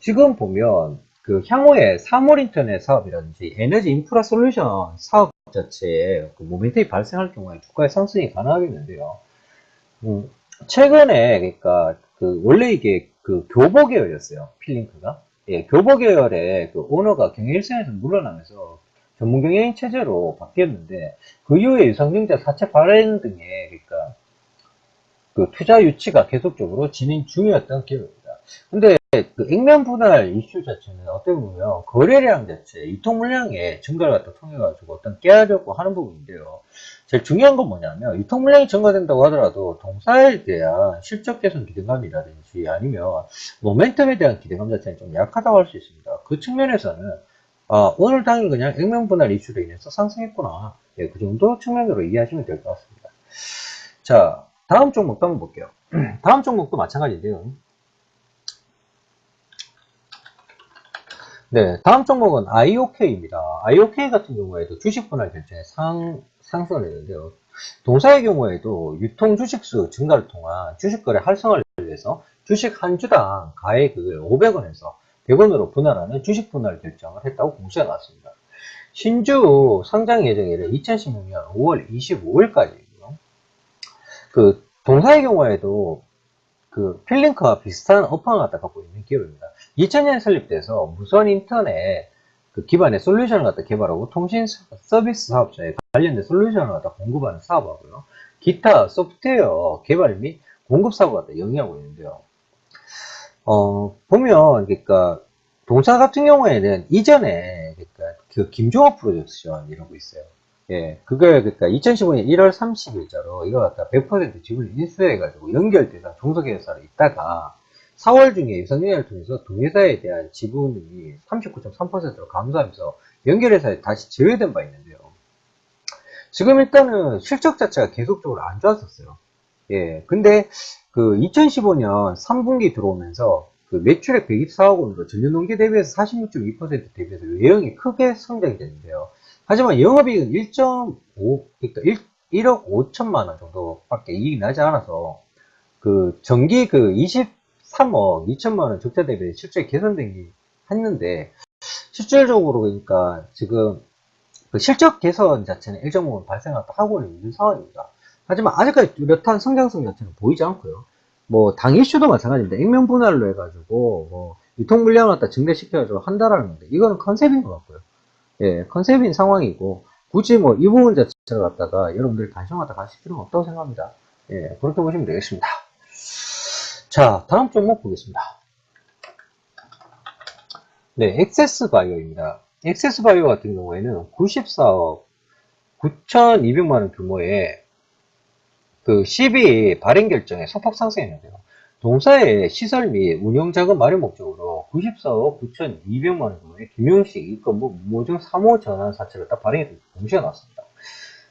지금 보면 그 향후에 사물 인터넷 사업이라든지 에너지 인프라 솔루션 사업 자체에 그 모멘텀이 발생할 경우에 주가의 상승이 가능하겠는데요. 최근에 그러니까 그 원래 이게 그 교보 계열이었어요. 필링크가. 예, 교보 계열의 그 오너가 경영일선에서 물러나면서 전문 경영 체제로 바뀌었는데 그 이후에 유상증자 사채 발행 등의 그러니까 그 투자 유치가 계속적으로 진행 중이었던 기업입니다. 근데 그 액면 분할 이슈 자체는 어떻게 보면 거래량 자체, 유통 물량의 증가를 갖다 통해 가지고 어떤 깨하려고 하는 부분인데요. 제일 중요한 건 뭐냐면 유통 물량이 증가된다고 하더라도 동사에 대한 실적 개선 기대감이라든지 아니면 모멘텀에 대한 기대감 자체는 좀 약하다고 할 수 있습니다. 그 측면에서는 오늘 당일 그냥 액면 분할 이슈로 인해서 상승했구나. 예, 그 정도 측면으로 이해하시면 될 것 같습니다. 자, 다음 종목도 한번 볼게요. 다음 종목도 마찬가지인데요. 네, 다음 종목은 IOK입니다. IOK 같은 경우에도 주식 분할 결정에 상승을 했는데요. 동사의 경우에도 유통 주식수 증가를 통한 주식거래 활성화를 위해서 주식 한 주당 가액을 500원에서 100원으로 분할하는 주식 분할 결정을 했다고 공시가 나왔습니다. 신주 상장 예정일은 2016년 5월 25일까지고요. 그 동사의 경우에도 그 필링크와 비슷한 업황을 갖다 갖고 있는 기업입니다. 2000년에 설립돼서 무선 인터넷 그 기반의 솔루션을 갖다 개발하고 통신 서비스 사업자에 관련된 솔루션을 갖다 공급하는 사업하고요. 기타 소프트웨어 개발 및 공급 사업을 갖다 영위하고 있는데요. 보면 그러니까 동사 같은 경우에는 이전에 그러니까 그 김종학 프로젝션이라고 있어요. 예, 그걸 그러니까 2015년 1월 30일자로 이거 갖다 100% 지분을 인수해가지고 연결대상 종속회사로 있다가 4월 중에 유상증자를 통해서 동회사에 대한 지분이 39.3%로 감소하면서 연결회사에 다시 제외된 바 있는데요. 지금 일단은 실적 자체가 계속적으로 안 좋았었어요. 예, 근데 그 2015년 3분기 들어오면서 그 매출액 124억 원으로 전년 동기 대비해서 46.2% 대비해서 외형이 크게 성장이 됐는데요. 하지만 영업이익은 1.5, 그러니까 1억 5천만 원 정도밖에 이익이 나지 않아서 그 전기 그 23억 2천만 원 적자 대비 실적이 개선되기 했는데 실질적으로 그러니까 지금 그 실적 개선 자체는 일정 부분 발생하고는 있는 상황입니다. 하지만 아직까지 뚜렷한 성장성 자체는 보이지 않고요. 뭐 당 이슈도 마찬가지입니다. 액면 분할로 해가지고 뭐 유통 물량을 갖다 증대시켜가지고 한다라는 건데 이거는 컨셉인 것 같고요. 예, 컨셉인 상황이고 굳이 뭐 이 부분 자체를 갖다가 여러분들이 관심 갖다 가실 필요는 없다고 생각합니다. 예, 그렇게 보시면 되겠습니다. 자, 다음 종목 보겠습니다. 네, 액세스바이오입니다. 액세스바이오 같은 경우에는 94억 9,200만원 규모의 그 CB 발행 결정에 소폭 상승했는데요. 동사의 시설 및 운영자금 마련 목적으로 94억 9,200만원 규모의 김용식 이건부 무모증 3호 전환 사채를 딱 발행해서 공시가 나왔습니다.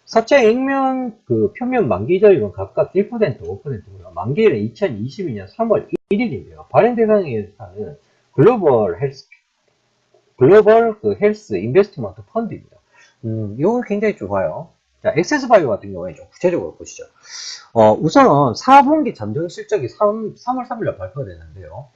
사채 액면 그 표면 만기자율은 각각 1%, 5%고요. 만기일은 2022년 3월 1일인데요. 발행 대상에서는 글로벌 그 헬스 인베스트먼트 펀드입니다. 이거 굉장히 좋아요. 자, 액세스바이오 같은 경우에 좀 구체적으로 보시죠. 우선 4분기 잠정 실적이 3월 3일날 발표가 됐는데요.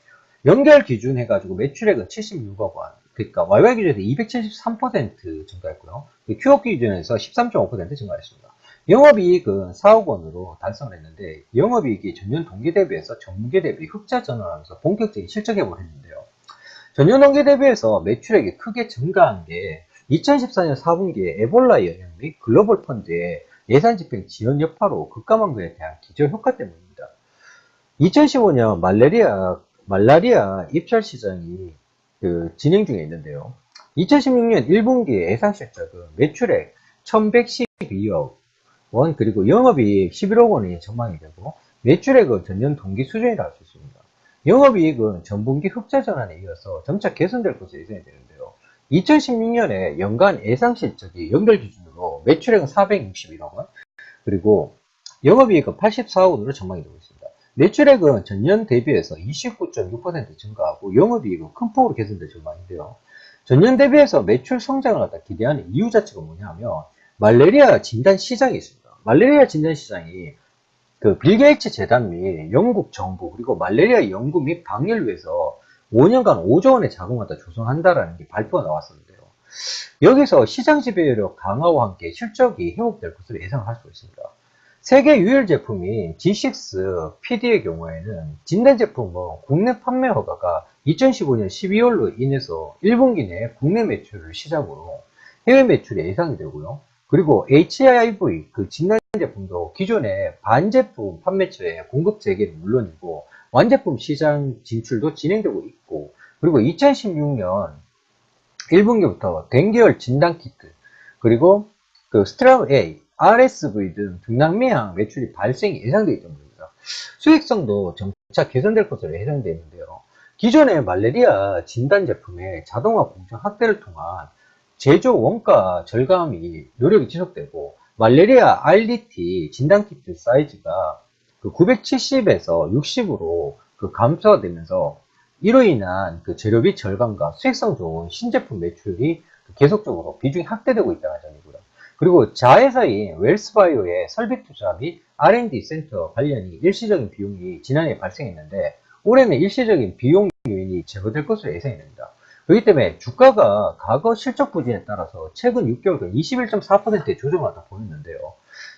연결 기준 해가지고 매출액은 76억 원. 그러니까 YY 기준에서 273% 증가했고요. QO 기준에서 13.5% 증가했습니다. 영업이익은 4억 원으로 달성을 했는데 영업이익이 전년 동기 대비해서 전분기 대비 흑자 전환하면서 본격적인 실적 회복을 했는데요. 전년 동기 대비해서 매출액이 크게 증가한 게 2014년 4분기에 에볼라 영향 및 글로벌 펀드의 예산 집행 지연 여파로 급감한 것에 대한 기저 효과 때문입니다. 2015년 말라리아 입찰 시장이 진행 중에 있는데요. 2016년 1분기 예상 실적은 매출액 1112억 원 그리고 영업이익 11억 원이 전망이 되고 매출액은 전년 동기 수준이라 할 수 있습니다. 영업이익은 전분기 흑자 전환에 이어서 점차 개선될 것으로 예상이 되는데요. 2016년에 연간 예상 실적이 연결 기준으로 매출액은 461억 원, 그리고 영업이익은 84억 원으로 전망이 되고 있습니다. 매출액은 전년 대비해서 29.6% 증가하고 영업이익은 큰 폭으로 개선될 전망인데요. 전년 대비해서 매출 성장을 갖다 기대하는 이유 자체가 뭐냐면 말레리아 진단 시장이 있습니다. 말레리아 진단 시장이 그 빌 게이츠 재단 및 영국 정부 그리고 말레리아 연구 및 방역을 위해서 5년간 5조 원의 자금을 갖다 조성한다라는 게 발표가 나왔었는데요. 여기서 시장 지배력 강화와 함께 실적이 회복될 것으로 예상을 할 수 있습니다. 세계 유일 제품인 G6 PD의 경우에는 진단 제품은 국내 판매 허가가 2015년 12월로 인해서 1분기 내 국내 매출을 시작으로 해외 매출이 예상이 되고요. 그리고 HIV 그 진단 제품도 기존의 반제품 판매처의 공급 재개는 물론이고 완제품 시장 진출도 진행되고 있고 그리고 2016년 1분기부터 댕계열 진단 키트 그리고 그 스트라우 A, RSV 등 등락매향 매출이 발생이 예상되기 때문입니다. 수익성도 점차 개선될 것으로 예상되는데요. 기존의 말레리아 진단 제품의 자동화 공정 확대를 통한 제조 원가 절감이 노력이 지속되고 말레리아 RDT 진단키트 사이즈가 970에서 60으로 감소가 되면서 이로 인한 재료비 절감과 수익성 좋은 신제품 매출이 계속적으로 비중이 확대되고 있다는 점이고요. 그리고 자회사인 웰스바이오의 설비 투자 및 R&D 센터 관련이 일시적인 비용이 지난해 발생했는데 올해는 일시적인 비용 요인이 제거될 것으로 예상이 됩니다. 그렇기 때문에 주가가 과거 실적 부진에 따라서 최근 6개월간 21.4%의 조정을 갖다 보였는데요.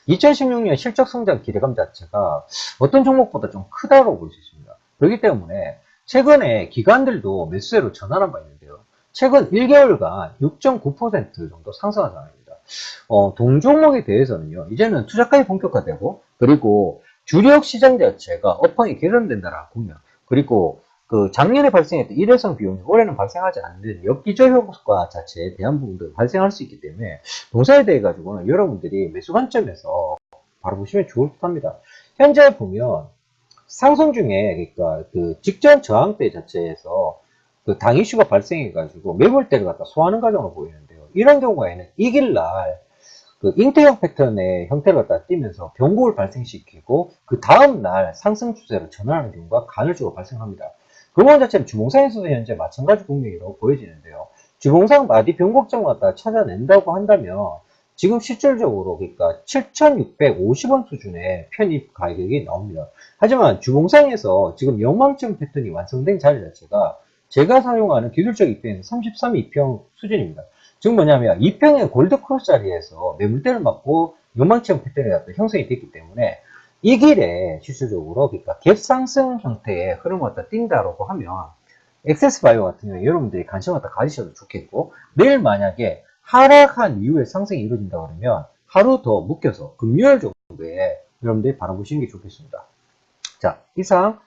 2016년 실적 성장 기대감 자체가 어떤 종목보다 좀 크다고 볼 수 있습니다. 그렇기 때문에 최근에 기관들도 매수세로 전환한 바 있는데요. 최근 1개월간 6.9% 정도 상승한 상황입니다. 동종목에 대해서는요, 이제는 투자까지 본격화되고, 그리고 주력 시장 자체가 업황이 개선된다라고 보면, 그리고 그 작년에 발생했던 일회성 비용이 올해는 발생하지 않는 엽기적 효과 자체에 대한 부분도 발생할 수 있기 때문에 동사에 대해 가지고는 여러분들이 매수 관점에서 바로 보시면 좋을 듯 합니다. 현재 보면 상승 중에 그러니까 그 직전 저항대 자체에서 그 당 이슈가 발생해 가지고 매물대를 갖다 소화하는 과정을 보이는데요. 이런 경우에는 이길 날 그 잉태형 패턴의 형태를 갖다 띄면서 변곡을 발생시키고 그 다음 날 상승 추세로 전환하는 경우가 간헐적으로 발생합니다. 그 부분 자체는 주봉상에서도 현재 마찬가지 국면이라고 보여지는데요. 주봉상 마디 변곡점을 갖다 찾아낸다고 한다면 지금 실질적으로 그러니까 7,650원 수준의 편입 가격이 나옵니다. 하지만 주봉상에서 지금 영망점 패턴이 완성된 자리 자체가 제가 사용하는 기술적 이평은 33 2평 수준입니다. 즉 뭐냐면 2평의 골드 크로스 자리에서 매물대를 맞고 요망치형 패턴이 형성이 됐기 때문에 이 길에 실질적으로 그러니까 갭 상승 형태의 흐름을 갖다 띈다라고 하면 엑세스 바이오 같은 경우에 여러분들이 관심을 갖다 가지셔도 좋겠고, 내일 만약에 하락한 이후에 상승이 이루어진다 그러면 하루 더 묶여서 금요일 정도에 여러분들이 바라보시는 게 좋겠습니다. 자, 이상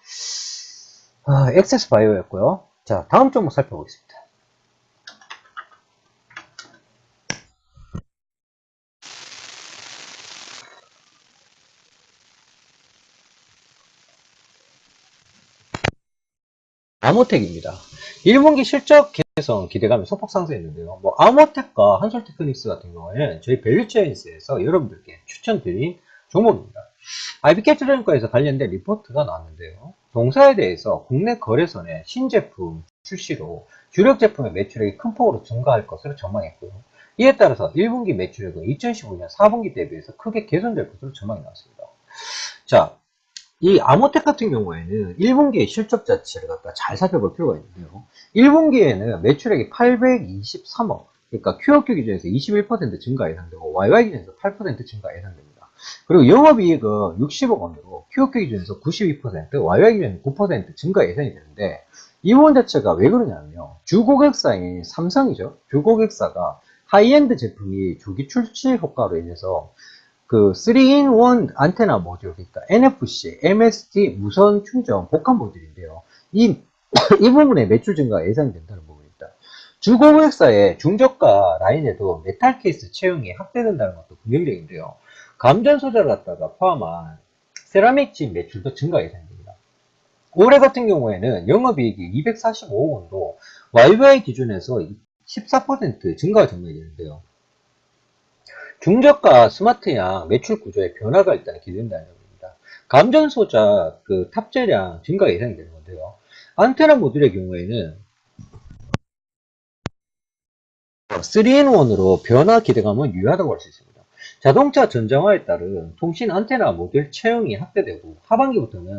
엑세스 바이오였고요. 자, 다음 종목 살펴보겠습니다. 아모텍입니다. 1분기 실적 개선 기대감이 소폭 상승했는데요. 뭐 아모텍과 한솔테크닉스 같은 경우에는 저희 밸류체인스에서 여러분들께 추천드린 종목입니다. IB캐트로니카에서 관련된 리포트가 나왔는데요. 동사에 대해서 국내 거래선의 신제품 출시로 주력 제품의 매출액이 큰 폭으로 증가할 것으로 전망했고요. 이에 따라서 1분기 매출액은 2015년 4분기 대비해서 크게 개선될 것으로 전망이 나왔습니다. 자, 이 아모텍 같은 경우에는 1분기의 실적 자체를 갖다 잘 살펴볼 필요가 있는데요. 1분기에는 매출액이 823억, 그러니까 QOQ 기준에서 21% 증가 예상되고 YY 기준에서 8% 증가 예상됩니다. 그리고 영업이익은 60억 원으로 QOQ 기준에서 92%, YY 기준에서 9% 증가 예상이 되는데 이 부분 자체가 왜 그러냐면요. 주고객사인 삼성이죠. 주고객사가 하이엔드 제품이 조기 출시 효과로 인해서 그 3-in-1 안테나 모듈, 그러니까 NFC, MST 무선 충전 복합 모듈인데요. 이 부분에 매출 증가가 예상된다는 부분입니다. 주고객사의 중저가 라인에도 메탈 케이스 채용이 확대된다는 것도 긍정적인데요. 감전 소재를 갖다가 포함한 세라믹 집 매출도 증가 예상됩니다. 올해 같은 경우에는 영업이익이 245억 원으로 YY 기준에서 14% 증가가 전망이 되는데요. 중저가 스마트향 매출 구조의 변화가 일단 기대된다는 점입니다. 감전 소자 그 탑재량 증가 예상이 되는 건데요. 안테나 모듈의 경우에는 3-in-1으로 변화 기대감은 유효하다고 할 수 있습니다. 자동차 전장화에 따른 통신 안테나 모듈 채용이 확대되고 하반기부터는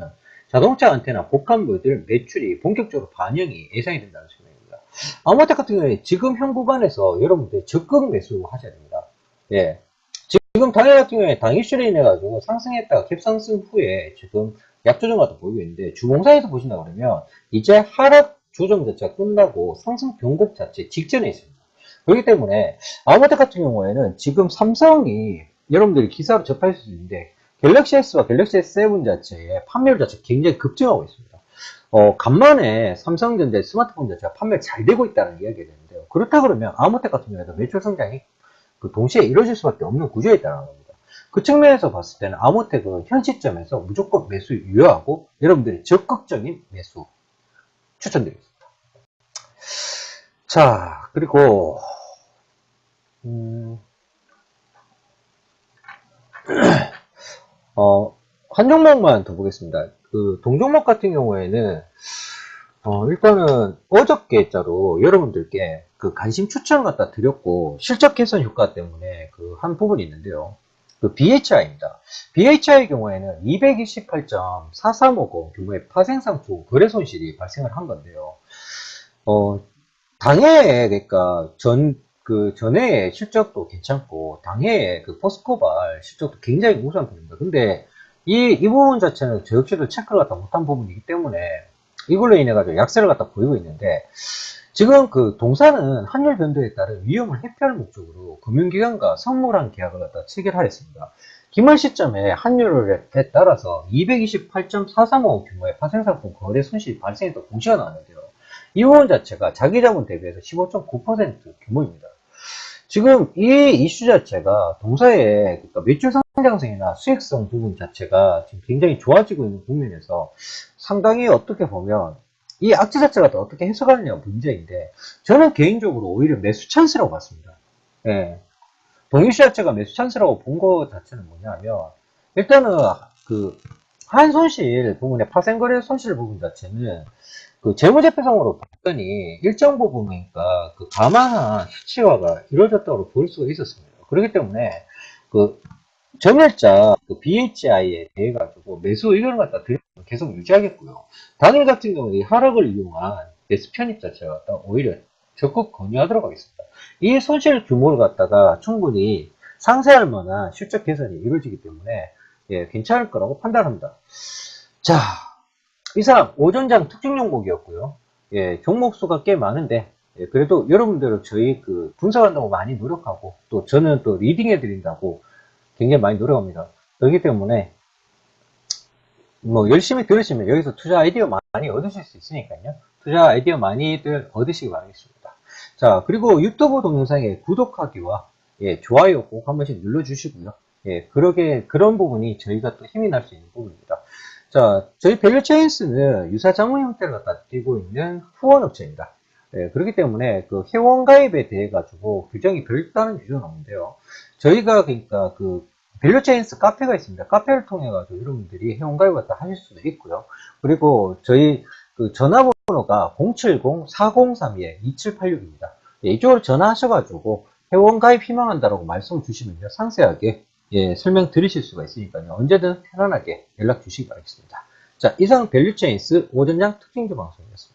자동차 안테나 복합 모듈 매출이 본격적으로 반영이 예상이 된다는 설명입니다. 아모텍 같은 경우에 지금 현 구간에서 여러분들 적극 매수하셔야 됩니다. 예. 지금 당일 같은 경우에 당 이슈로 인해 가지고 상승했다가 갭상승 후에 지금 약조정 같은 보이고 있는데 주봉사에서 보신다 그러면 이제 하락 조정 자체가 끝나고 상승 변곡 자체 직전에 있습니다. 그렇기 때문에 아모텍 같은 경우에는 지금 삼성이 여러분들이 기사로 접할 수 있는데 갤럭시 S와 갤럭시 S7 자체의 판매율 자체가 굉장히 급증하고 있습니다. 간만에 삼성전자 스마트폰 자체가 판매가 잘 되고 있다는 이야기가 되는데요. 그렇다 그러면 아모텍 같은 경우에도 매출 성장이 그 동시에 이루어질 수밖에 없는 구조에 있다는 겁니다. 그 측면에서 봤을 때는 아모텍은 현 시점에서 무조건 매수 유효하고 여러분들이 적극적인 매수 추천드리겠습니다. 자, 그리고 한 종목만 더 보겠습니다. 그 동종목 같은 경우에는 일단은 어저께자로 여러분들께 그 관심 추천을 갖다 드렸고 실적 개선 효과 때문에 그 한 부분이 있는데요. 그 BHI입니다. BHI의 경우에는 228.4350 규모의 파생상품 거래 손실이 발생을 한 건데요. 당해에, 그러니까 전해의 실적도 괜찮고, 당해의 그 포스코발 실적도 굉장히 우수한 편입니다. 근데 이 부분 자체는 저 역시도 체크를 갖다 못한 부분이기 때문에 이걸로 인해 가지고 약세를 갖다 보이고 있는데, 지금 그 동사는 환율 변동에 따른 위험을 회피할 목적으로 금융기관과 선물한 계약을 갖다 체결하였습니다. 기말 시점에 환율에 따라서 228.435억 규모의 파생상품 거래 손실이 발생했던 공시가 나왔는데요. 이 부분 자체가 자기 자본 대비해서 15.9% 규모입니다. 지금 이 이슈 자체가 동사의 그러니까 매출 성장성이나 수익성 부분 자체가 지금 굉장히 좋아지고 있는 국면에서 상당히 어떻게 보면 이 악재 자체가 또 어떻게 해석하느냐가 문제인데, 저는 개인적으로 오히려 매수 찬스라고 봤습니다. 예. 동일시 자체가 매수 찬스라고 본 거 자체는 뭐냐면, 일단은 그 한손실 부분의 파생거래 손실 부분 자체는 그 재무제표상으로 봤더니 일정 부분이니까 그 감안한 수치화가 이루어졌다고 볼 수가 있었습니다. 그렇기 때문에 그 점멸자 그 BHI에 대해 가지고 매수 의견을 갖다 드리면 계속 유지하겠고요. 단일 같은 경우는 이 하락을 이용한 매수 편입 자체가 갖다 오히려 적극 권유하도록 하겠습니다. 이 손실 규모를 갖다가 충분히 상쇄할 만한 실적 개선이 이루어지기 때문에 예, 괜찮을 거라고 판단합니다. 자, 이상 오전장 특징 종목이었고요. 예, 종목 수가 꽤 많은데 예, 그래도 여러분들은 저희 그 분석한다고 많이 노력하고 또 저는 또 리딩해 드린다고 굉장히 많이 노력합니다. 그렇기 때문에 뭐 열심히 들으시면 여기서 투자 아이디어 많이 얻으실 수 있으니까요. 투자 아이디어 많이들 얻으시기 바라겠습니다. 자, 그리고 유튜브 동영상에 구독하기와 예, 좋아요 꼭 한 번씩 눌러주시고요. 예, 그런 부분이 저희가 또 힘이 날 수 있는 부분입니다. 자, 저희 밸류체인스는 유사 자문 형태를 갖다 띄고 있는 후원업체입니다. 예, 그렇기 때문에 그 회원 가입에 대해 가지고 규정이 별다른 규정은 없는데요. 저희가 그러니까 그 밸류체인스 카페가 있습니다. 카페를 통해 가지고 여러분들이 회원 가입을 갖다 하실 수도 있고요. 그리고 저희 그 전화번호가 070-4032-2786입니다. 예, 이쪽으로 전화하셔가지고 회원 가입 희망한다라고 말씀 주시면요. 상세하게 예, 설명 드리실 수가 있으니까요. 언제든 편안하게 연락 주시기 바라겠습니다. 자, 이상 밸류체인스 오전장 특징주 방송이었습니다.